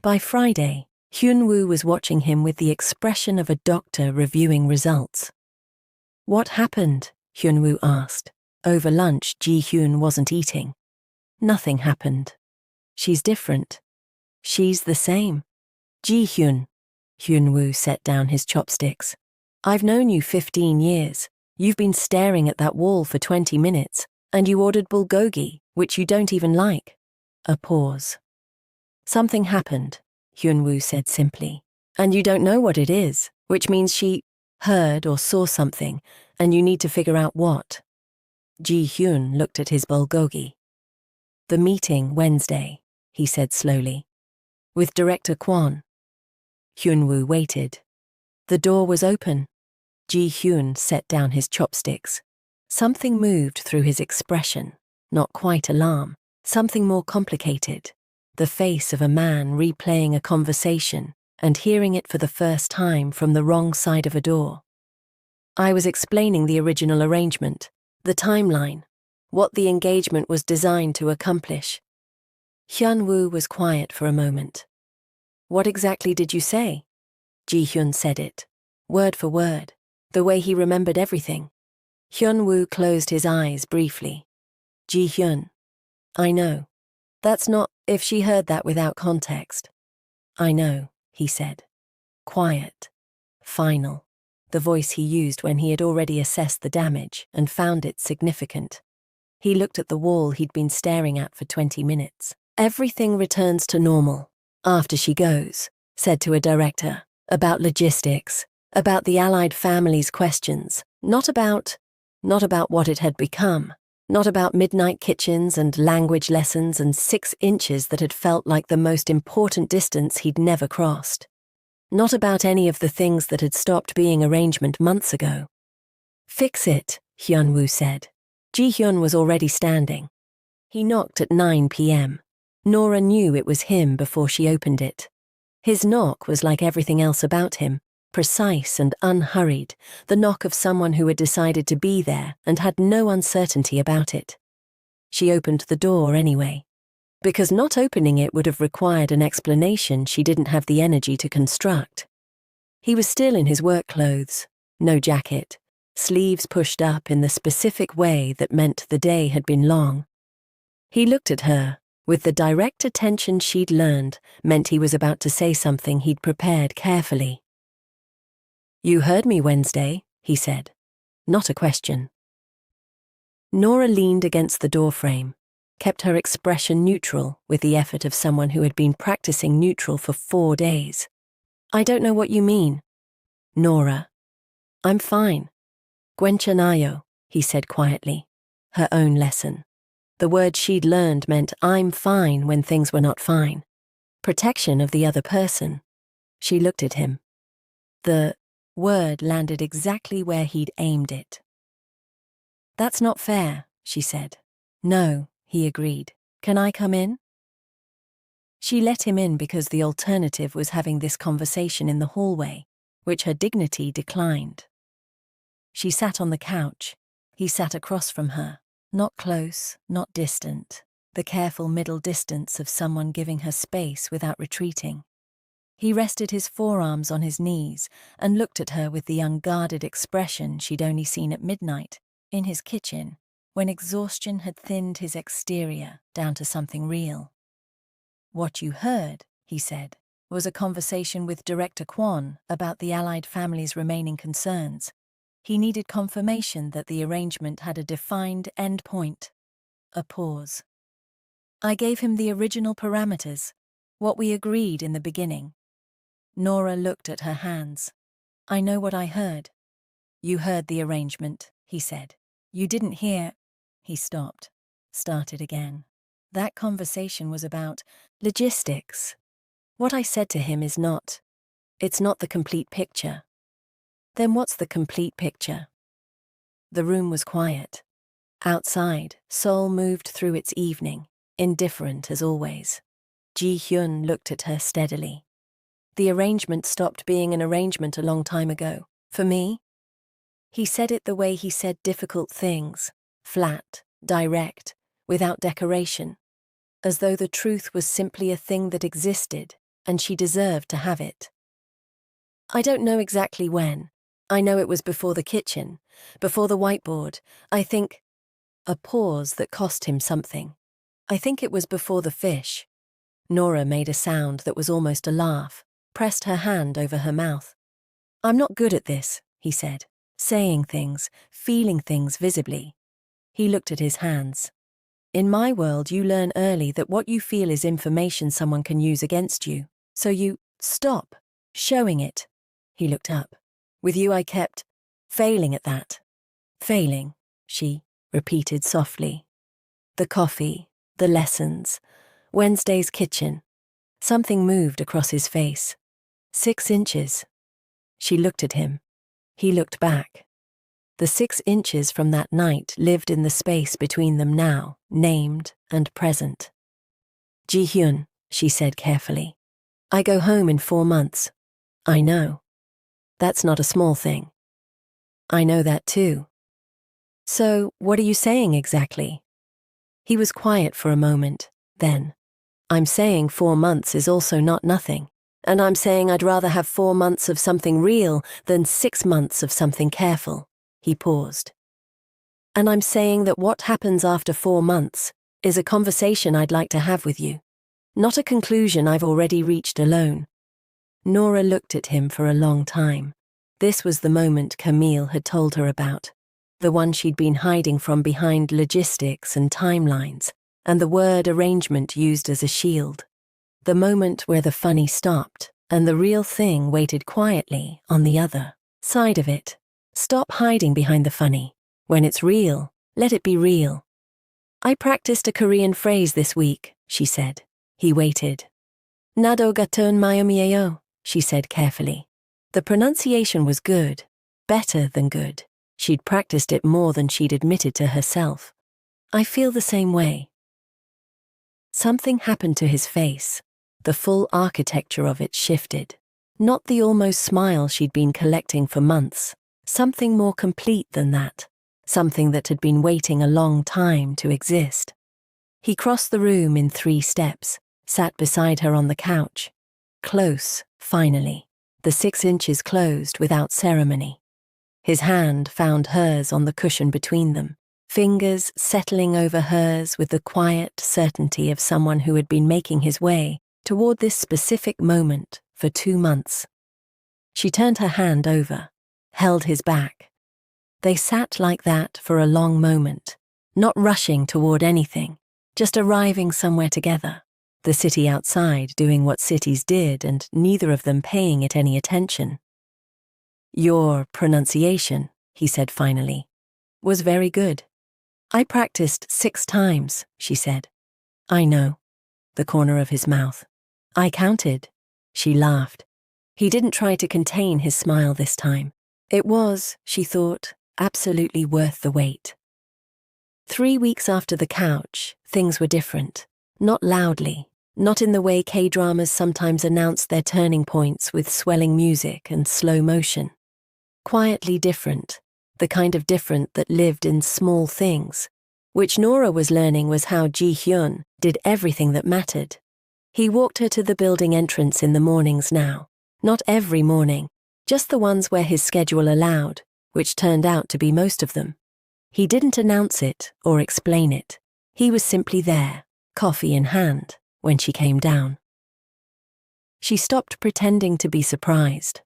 By Friday, Hyun-woo was watching him with the expression of a doctor reviewing results. What happened? Hyun-woo asked. Over lunch, Ji-hyun wasn't eating. Nothing happened. She's different. She's the same. Ji-hyun. Hyun-woo set down his chopsticks. I've known you 15 years. You've been staring at that wall for 20 minutes, and you ordered bulgogi, which you don't even like. A pause. Something happened, Hyun-woo said simply, and you don't know what it is, which means she heard or saw something, and you need to figure out what. Ji-hyun looked at his bulgogi. The meeting Wednesday, he said slowly. With Director Kwon. Hyunwoo waited. The door was open. Ji-hyun set down his chopsticks. Something moved through his expression, not quite alarm, something more complicated. The face of a man replaying a conversation and hearing it for the first time from the wrong side of a door. I was explaining the original arrangement, the timeline, what the engagement was designed to accomplish. Hyunwoo was quiet for a moment. What exactly did you say? Ji-hyun said it, word for word, the way he remembered everything. Hyunwoo closed his eyes briefly. Ji-hyun. I know. That's not if she heard that without context. I know, he said. Quiet. Final. The voice he used when he had already assessed the damage and found it significant. He looked at the wall he'd been staring at for 20 minutes. Everything returns to normal after she goes, said to a director, about logistics, about the allied family's questions, not about what it had become, not about midnight kitchens and language lessons and 6 inches that had felt like the most important distance he'd never crossed. Not about any of the things that had stopped being arrangement months ago. Fix it, Hyunwoo said. Ji-hyun was already standing. He knocked at 9 p.m. Nora knew it was him before she opened it. His knock was like everything else about him, precise and unhurried, the knock of someone who had decided to be there and had no uncertainty about it. She opened the door anyway. Because not opening it would have required an explanation she didn't have the energy to construct. He was still in his work clothes, no jacket, sleeves pushed up in the specific way that meant the day had been long. He looked at her, with the direct attention she'd learned meant he was about to say something he'd prepared carefully. You heard me Wednesday, he said. Not a question. Nora leaned against the doorframe, kept her expression neutral with the effort of someone who had been practicing neutral for 4 days. I don't know what you mean. Nora. I'm fine. Gwenchanayo, he said quietly. Her own lesson. The word she'd learned meant I'm fine when things were not fine. Protection of the other person. She looked at him. The word landed exactly where he'd aimed it. That's not fair, she said. No, he agreed. Can I come in? She let him in because the alternative was having this conversation in the hallway, which her dignity declined. She sat on the couch. He sat across from her. Not close, not distant, the careful middle distance of someone giving her space without retreating. He rested his forearms on his knees and looked at her with the unguarded expression she'd only seen at midnight, in his kitchen, when exhaustion had thinned his exterior down to something real. What you heard, he said, was a conversation with Director Kwon about the allied family's remaining concerns. He needed confirmation that the arrangement had a defined end point. A pause. I gave him the original parameters, what we agreed in the beginning. Nora looked at her hands. I know what I heard. You heard the arrangement, he said. You didn't hear. He stopped. Started again. That conversation was about logistics. What I said to him is not. It's not the complete picture. Then what's the complete picture? The room was quiet. Outside, Seoul moved through its evening, indifferent as always. Ji-hyun looked at her steadily. The arrangement stopped being an arrangement a long time ago. For me? He said it the way he said difficult things, flat, direct, without decoration, as though the truth was simply a thing that existed, and she deserved to have it. I don't know exactly when. I know it was before the kitchen, before the whiteboard. I think... A pause that cost him something. I think it was before the fish. Nora made a sound that was almost a laugh, pressed her hand over her mouth. I'm not good at this, he said, saying things, feeling things visibly. He looked at his hands. In my world, you learn early that what you feel is information someone can use against you. So you stop showing it. He looked up. With you I kept failing at that. Failing, she repeated softly. The coffee, the lessons, Wednesday's kitchen. Something moved across his face. 6 inches. She looked at him. He looked back. The 6 inches from that night lived in the space between them now, named and present. Ji-hyun, she said carefully. I go home in 4 months. I know. That's not a small thing. I know that too. So, what are you saying exactly? He was quiet for a moment, then. I'm saying 4 months is also not nothing, and I'm saying I'd rather have 4 months of something real than 6 months of something careful. He paused. And I'm saying that what happens after 4 months is a conversation I'd like to have with you, not a conclusion I've already reached alone. Nora looked at him for a long time. This was the moment Camille had told her about, the one she'd been hiding from behind logistics and timelines, and the word arrangement used as a shield. The moment where the funny stopped, and the real thing waited quietly on the other side of it. Stop hiding behind the funny. When it's real, let it be real. I practiced a Korean phrase this week, she said. He waited. Nado gaton mayomieyo, she said carefully. The pronunciation was good, better than good. She'd practiced it more than she'd admitted to herself. I feel the same way. Something happened to his face. The full architecture of it shifted. Not the almost smile she'd been collecting for months. Something more complete than that. Something that had been waiting a long time to exist. He crossed the room in 3 steps, sat beside her on the couch. Close, finally. The 6 inches closed without ceremony. His hand found hers on the cushion between them, fingers settling over hers with the quiet certainty of someone who had been making his way toward this specific moment for 2 months. She turned her hand over, held his back. They sat like that for a long moment, not rushing toward anything, just arriving somewhere together. The city outside doing what cities did and neither of them paying it any attention. Your pronunciation, he said finally, was very good. I practiced 6 times, she said. I know. The corner of his mouth. I counted. She laughed. He didn't try to contain his smile this time. It was, she thought, absolutely worth the wait. 3 weeks after the couch, things were different. Not loudly, not in the way K-dramas sometimes announce their turning points with swelling music and slow motion. Quietly different, the kind of different that lived in small things, which Nora was learning was how Ji-hyun did everything that mattered. He walked her to the building entrance in the mornings now, not every morning, just the ones where his schedule allowed, which turned out to be most of them. He didn't announce it or explain it. He was simply there, coffee in hand, when she came down. She stopped pretending to be surprised.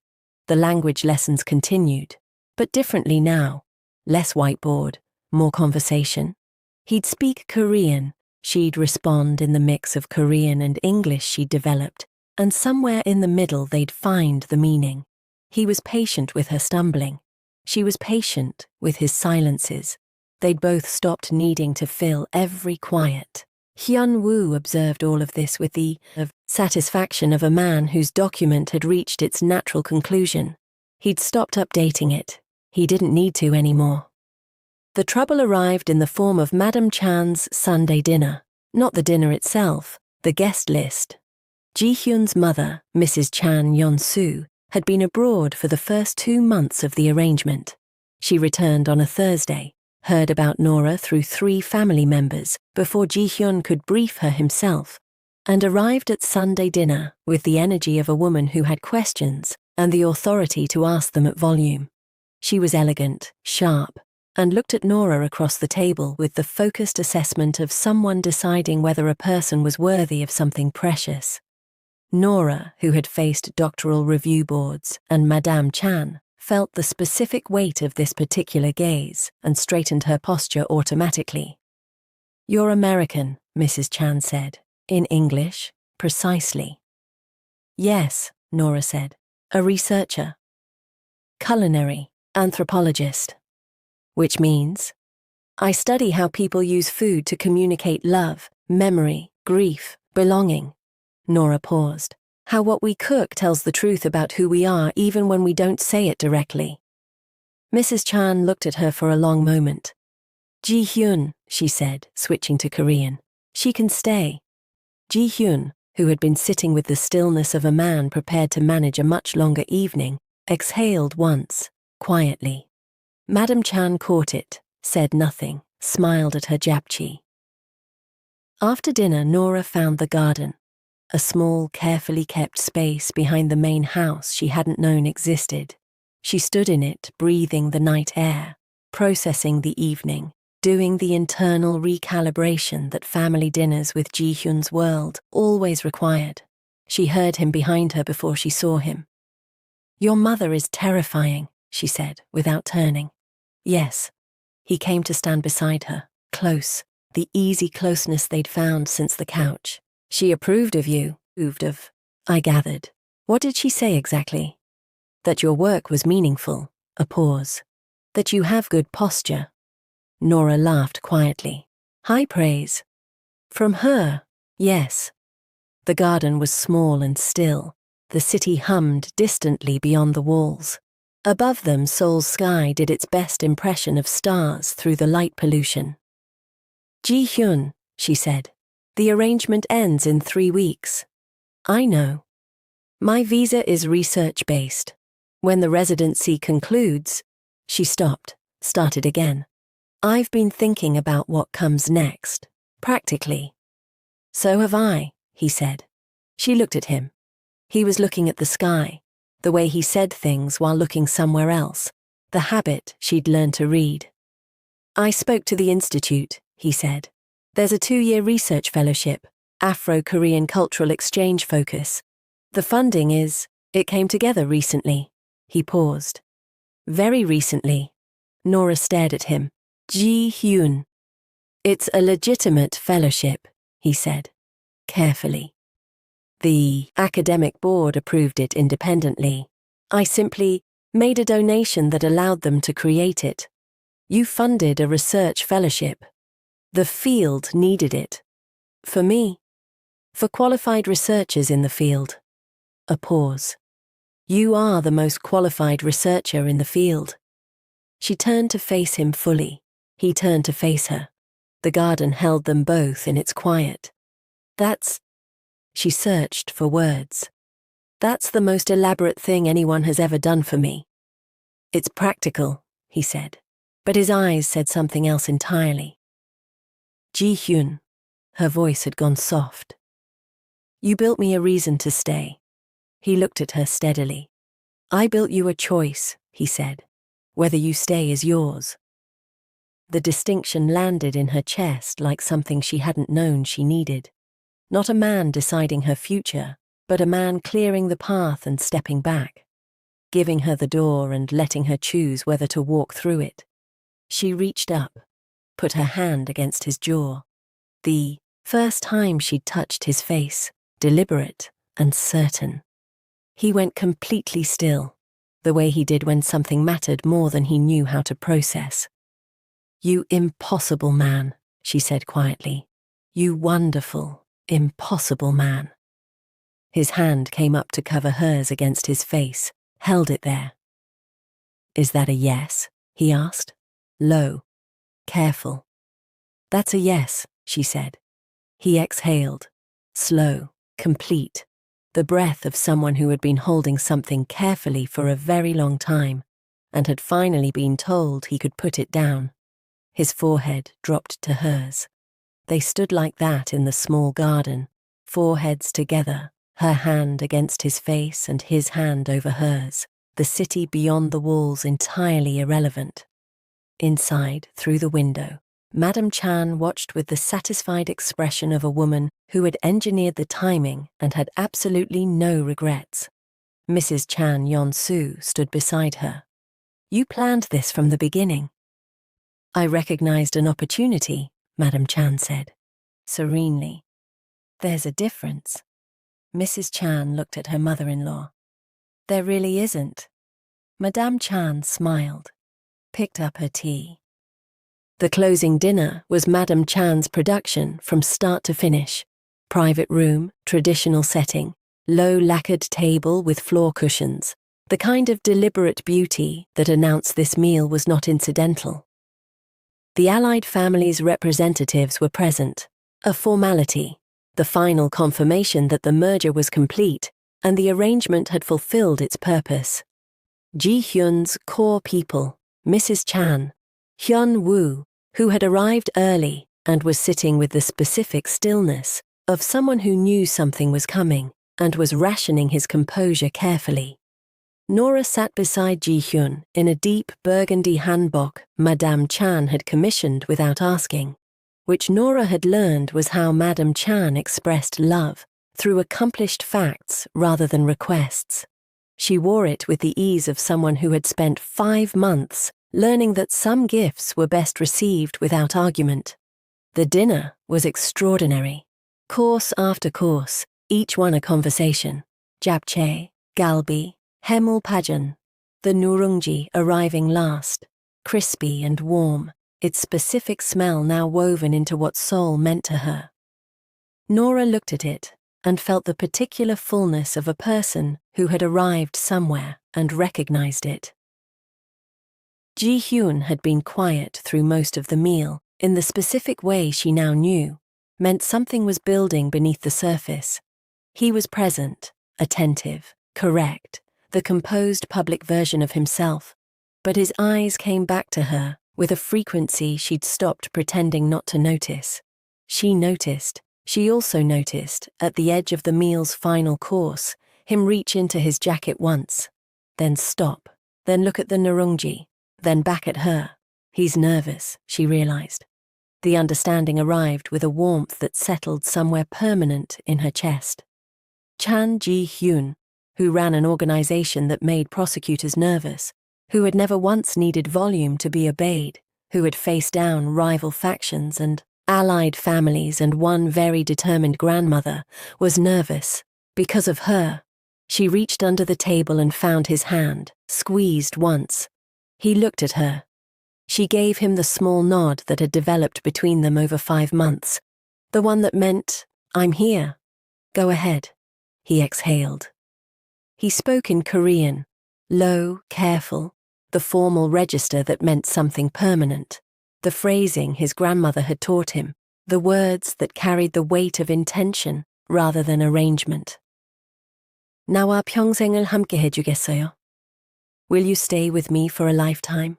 The language lessons continued, but differently now. Less whiteboard, more conversation. He'd speak Korean, she'd respond in the mix of Korean and English she'd developed, and somewhere in the middle they'd find the meaning. He was patient with her stumbling. She was patient with his silences. They'd both stopped needing to fill every quiet. Hyun-woo observed all of this with the satisfaction of a man whose document had reached its natural conclusion. He'd stopped updating it. He didn't need to anymore. The trouble arrived in the form of Madame Chan's Sunday dinner. Not the dinner itself, the guest list. Ji-hyun's mother, Mrs. Chan Yeon-soo, had been abroad for the first 2 months of the arrangement. She returned on a Thursday, heard about Nora through 3 family members before Ji-hyun could brief her himself, and arrived at Sunday dinner with the energy of a woman who had questions and the authority to ask them at volume. She was elegant, sharp, and looked at Nora across the table with the focused assessment of someone deciding whether a person was worthy of something precious. Nora, who had faced doctoral review boards, and Madame Chan, felt the specific weight of this particular gaze and straightened her posture automatically. "You're American," Mrs. Chan said, in English, precisely. "Yes," Nora said, "a researcher. Culinary, anthropologist. Which means, I study how people use food to communicate love, memory, grief, belonging." Nora paused. How what we cook tells the truth about who we are even when we don't say it directly. Mrs. Chan looked at her for a long moment. Ji-hyun, she said, switching to Korean. She can stay. Ji-hyun, who had been sitting with the stillness of a man prepared to manage a much longer evening, exhaled once, quietly. Madam Chan caught it, said nothing, smiled at her japchae. After dinner, Nora found the garden, a small, carefully kept space behind the main house she hadn't known existed. She stood in it, breathing the night air, processing the evening, doing the internal recalibration that family dinners with Ji-hyun's world always required. She heard him behind her before she saw him. "Your mother is terrifying," she said, without turning. "Yes." He came to stand beside her, close, the easy closeness they'd found since the couch. "She approved of you, I gathered. What did she say exactly?" "That your work was meaningful." A pause. "That you have good posture." Nora laughed quietly. "High praise." "From her?" "Yes." The garden was small and still. The city hummed distantly beyond the walls. Above them, Seoul's sky did its best impression of stars through the light pollution. "Ji-hyun," she said, "the arrangement ends in 3 weeks." "I know. My visa is research-based. When the residency concludes..." She stopped, started again. "I've been thinking about what comes next, practically." "So have I," he said. She looked at him. He was looking at the sky, the way he said things while looking somewhere else, the habit she'd learned to read. "I spoke to the institute," he said. "There's a 2-year research fellowship, Afro-Korean cultural exchange focus. The funding it came together recently." He paused. "Very recently." Nora stared at him. Ji-hyun. "It's a legitimate fellowship," he said, carefully. "The academic board approved it independently. I simply made a donation that allowed them to create it. You funded a research fellowship. The field needed it. For me. For qualified researchers in the field." A pause. "You are the most qualified researcher in the field." She turned to face him fully. He turned to face her. The garden held them both in its quiet. "That's..." She searched for words. "That's the most elaborate thing anyone has ever done for me." "It's practical," he said. But his eyes said something else entirely. "Ji-hyun," her voice had gone soft. "You built me a reason to stay." He looked at her steadily. "I built you a choice," he said. "Whether you stay is yours." The distinction landed in her chest like something she hadn't known she needed. Not a man deciding her future, but a man clearing the path and stepping back, giving her the door and letting her choose whether to walk through it. She reached up, put her hand against his jaw. The first time she'd touched his face, deliberate and certain. He went completely still, the way he did when something mattered more than he knew how to process. "You impossible man," she said quietly. "You wonderful, impossible man." His hand came up to cover hers against his face, held it there. "Is that a yes?" he asked. Low, careful. "That's a yes," she said. He exhaled, slow, complete, the breath of someone who had been holding something carefully for a very long time and had finally been told he could put it down. His forehead dropped to hers. They stood like that in the small garden, foreheads together, her hand against his face and his hand over hers, the city beyond the walls entirely irrelevant. Inside, through the window, Madam Chan watched with the satisfied expression of a woman who had engineered the timing and had absolutely no regrets. Mrs. Chan Yon-soo stood beside her. "You planned this from the beginning." "I recognized an opportunity," Madam Chan said, serenely. "There's a difference." Mrs. Chan looked at her mother-in-law. "There really isn't." Madame Chan smiled, picked up her tea. The closing dinner was Madame Chan's production from start to finish. Private room, traditional setting, Low lacquered table with floor cushions, the kind of deliberate beauty that announced this meal was not incidental. The allied family's representatives were present, a formality, the final confirmation that the merger was complete and the arrangement had fulfilled its purpose. Ji-hyun's core people, Mrs. Chan, Hyun-woo, who had arrived early and was sitting with the specific stillness of someone who knew something was coming and was rationing his composure carefully. Nora sat beside Ji-hyun in a deep burgundy hanbok Madame Chan had commissioned without asking, which Nora had learned was how Madame Chan expressed love, through accomplished facts rather than requests. She wore it with the ease of someone who had spent 5 months learning that some gifts were best received without argument. The dinner was extraordinary. Course after course, each one a conversation. Japchae, galbi, hemul pajan. The nurungji arriving last, crispy and warm, its specific smell now woven into what Seoul meant to her. Nora looked at it and felt the particular fullness of a person who had arrived somewhere and recognized it. Ji-hyun had been quiet through most of the meal, in the specific way she now knew, meant something was building beneath the surface. He was present, attentive, correct, the composed public version of himself, but his eyes came back to her with a frequency she'd stopped pretending not to notice. She noticed. She also noticed, at the edge of the meal's final course, him reach into his jacket once, then stop, then look at the nurungji, then back at her. He's nervous, she realized. The understanding arrived with a warmth that settled somewhere permanent in her chest. Chan Ji-hyun, who ran an organization that made prosecutors nervous, who had never once needed volume to be obeyed, who had faced down rival factions and allied families and one very determined grandmother, was nervous. Because of her, she reached under the table and found his hand, squeezed once. He looked at her. She gave him the small nod that had developed between them over 5 months, the one that meant, "I'm here. Go ahead." He exhaled. He spoke in Korean, low, careful, the formal register that meant something permanent. The phrasing his grandmother had taught him, the words that carried the weight of intention rather than arrangement. 나와 평생을 함께 해주겠어요? Will you stay with me for a lifetime?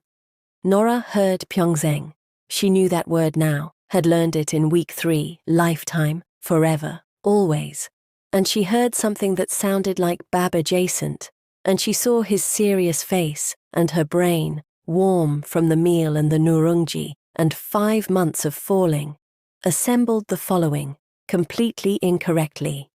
Nora heard 평생. She knew that word now, had learned it in week 3, lifetime, forever, always. And she heard something that sounded like Bab adjacent, and she saw his serious face and her brain, warm from the meal and the nurungji, and 5 months of falling, assembled the following, completely incorrectly.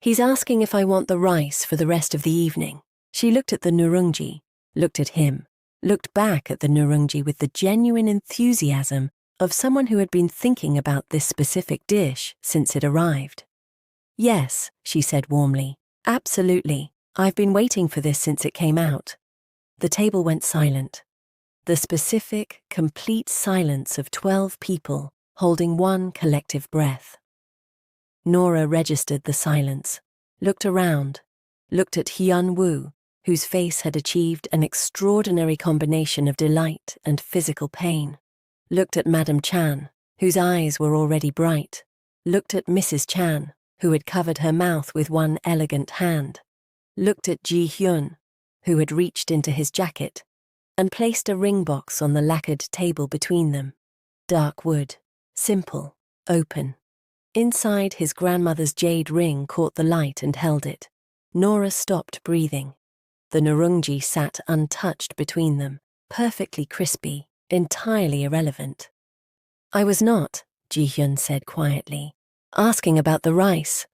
He's asking if I want the rice for the rest of the evening. She looked at the nurungji, looked at him, looked back at the nurungji with the genuine enthusiasm of someone who had been thinking about this specific dish since it arrived. Yes, she said warmly, absolutely. I've been waiting for this since it came out. The table went silent. The specific, complete silence of 12 people holding one collective breath. Nora registered the silence, looked around, looked at Hyun-woo, whose face had achieved an extraordinary combination of delight and physical pain, looked at Madame Chan, whose eyes were already bright, looked at Mrs. Chan, who had covered her mouth with one elegant hand, looked at Ji-hyun, who had reached into his jacket and placed a ring box on the lacquered table between them. Dark wood, simple, open. Inside, his grandmother's jade ring caught the light and held it. Nora stopped breathing. The nurungji sat untouched between them, perfectly crispy, entirely irrelevant. I was not, Ji-hyun said quietly, asking about the rice.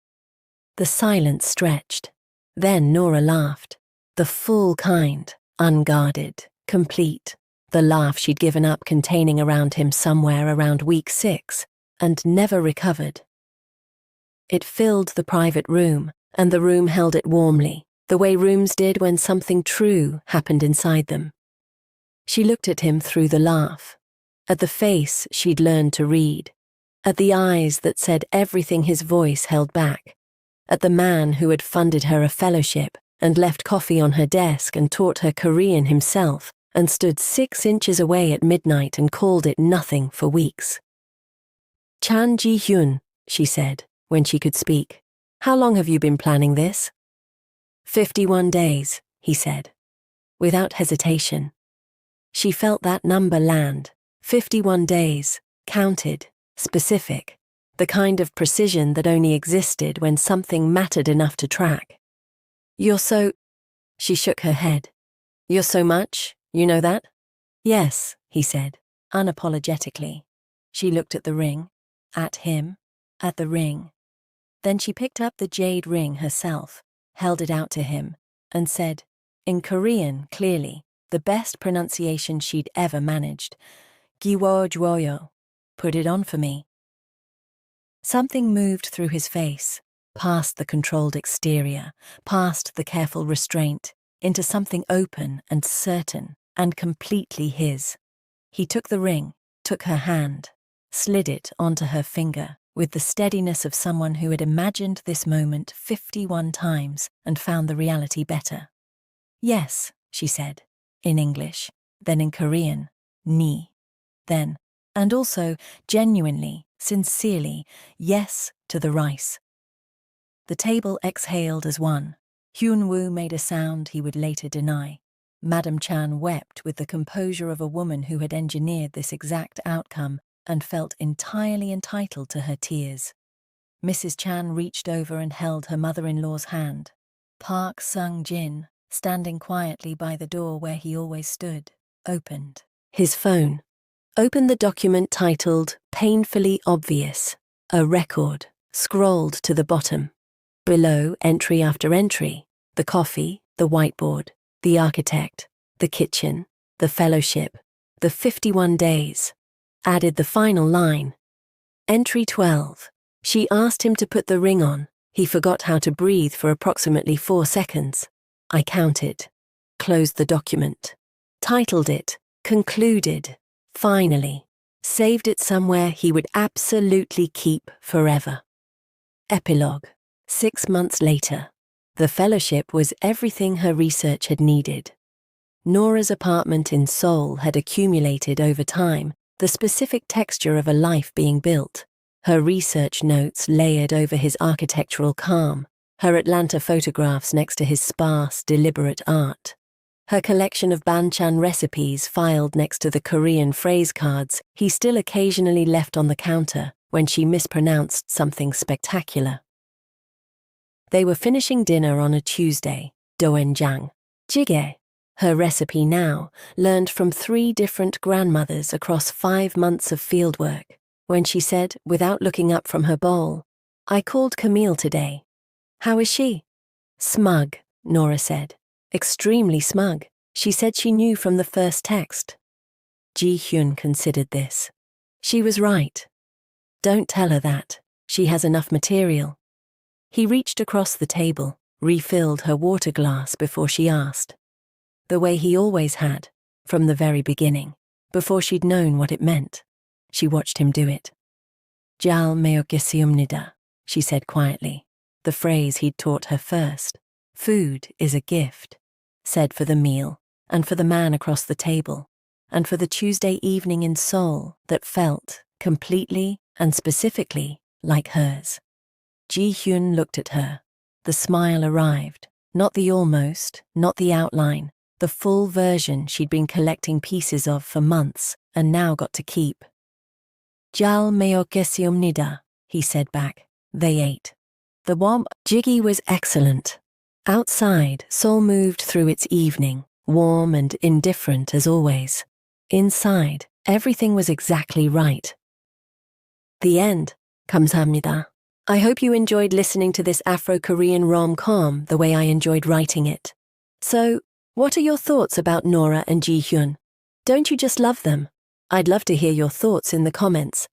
The silence stretched. Then Nora laughed. The full kind, unguarded, complete. The laugh she'd given up containing around him somewhere around week 6, and never recovered. It filled the private room, and the room held it warmly, the way rooms did when something true happened inside them. She looked at him through the laugh, at the face she'd learned to read, at the eyes that said everything his voice held back, at the man who had funded her a fellowship and left coffee on her desk and taught her Korean himself and stood 6 inches away at midnight and called it nothing for weeks. "Chan Ji-hyun," she said, when she could speak. "How long have you been planning this?" 51 days, he said, without hesitation. She felt that number land. 51 days, counted, specific, the kind of precision that only existed when something mattered enough to track. "You're so—" She shook her head. "You're so much, you know that?" "Yes," he said, unapologetically. She looked at the ring, at him, at the ring. Then she picked up the jade ring herself, held it out to him, and said, in Korean, clearly, the best pronunciation she'd ever managed, "Giwo jwoyo, put it on for me." Something moved through his face, past the controlled exterior, past the careful restraint, into something open and certain and completely his. He took the ring, took her hand, slid it onto her finger with the steadiness of someone who had imagined this moment 51 times and found the reality better. "Yes," she said, in English, then in Korean, "ni." Then, and also, genuinely, sincerely, yes to the rice. The table exhaled as one. Hyun-woo made a sound he would later deny. Madame Chan wept with the composure of a woman who had engineered this exact outcome and felt entirely entitled to her tears. Mrs. Chan reached over and held her mother-in-law's hand. Park Sung-jin, standing quietly by the door where he always stood, opened his phone. Opened the document titled Painfully Obvious, a record, scrolled to the bottom. Below, entry after entry, the coffee, the whiteboard, the architect, the kitchen, the fellowship, the 51 days. Added the final line. Entry 12. She asked him to put the ring on. He forgot how to breathe for approximately 4 seconds. I counted. Closed the document. Titled it, Concluded, Finally. Saved it somewhere he would absolutely keep forever. Epilogue. 6 months later. The fellowship was everything her research had needed. Nora's apartment in Seoul had accumulated over time the specific texture of a life being built. Her research notes layered over his architectural calm, her Atlanta photographs next to his sparse, deliberate art. Her collection of banchan recipes filed next to the Korean phrase cards he still occasionally left on the counter when she mispronounced something spectacular. They were finishing dinner on a Tuesday, doenjang, jjigae, her recipe now, learned from 3 different grandmothers across 5 months of fieldwork, when she said, without looking up from her bowl, "I called Camille today. How is she?" "Smug," Nora said. "Extremely smug. She said she knew from the first text." Ji-hyun considered this. She was right. Don't tell her that. She has enough material. He reached across the table, refilled her water glass before she asked. The way he always had, from the very beginning, before she'd known what it meant. She watched him do it. "Jal meokesiumnida," she said quietly, the phrase he'd taught her first. Food is a gift, said for the meal, and for the man across the table, and for the Tuesday evening in Seoul that felt, completely and specifically, like hers. Ji-hyun looked at her. The smile arrived, not the almost, not the outline, the full version she'd been collecting pieces of for months and now got to keep. "Jal meokesiumnida," he said back. They ate. The jjigae was excellent. Outside, Seoul moved through its evening, warm and indifferent as always. Inside, everything was exactly right. The end. 감사합니다. I hope you enjoyed listening to this Afro-Korean rom-com the way I enjoyed writing it. So, what are your thoughts about Nora and Ji-hyun? Don't you just love them? I'd love to hear your thoughts in the comments.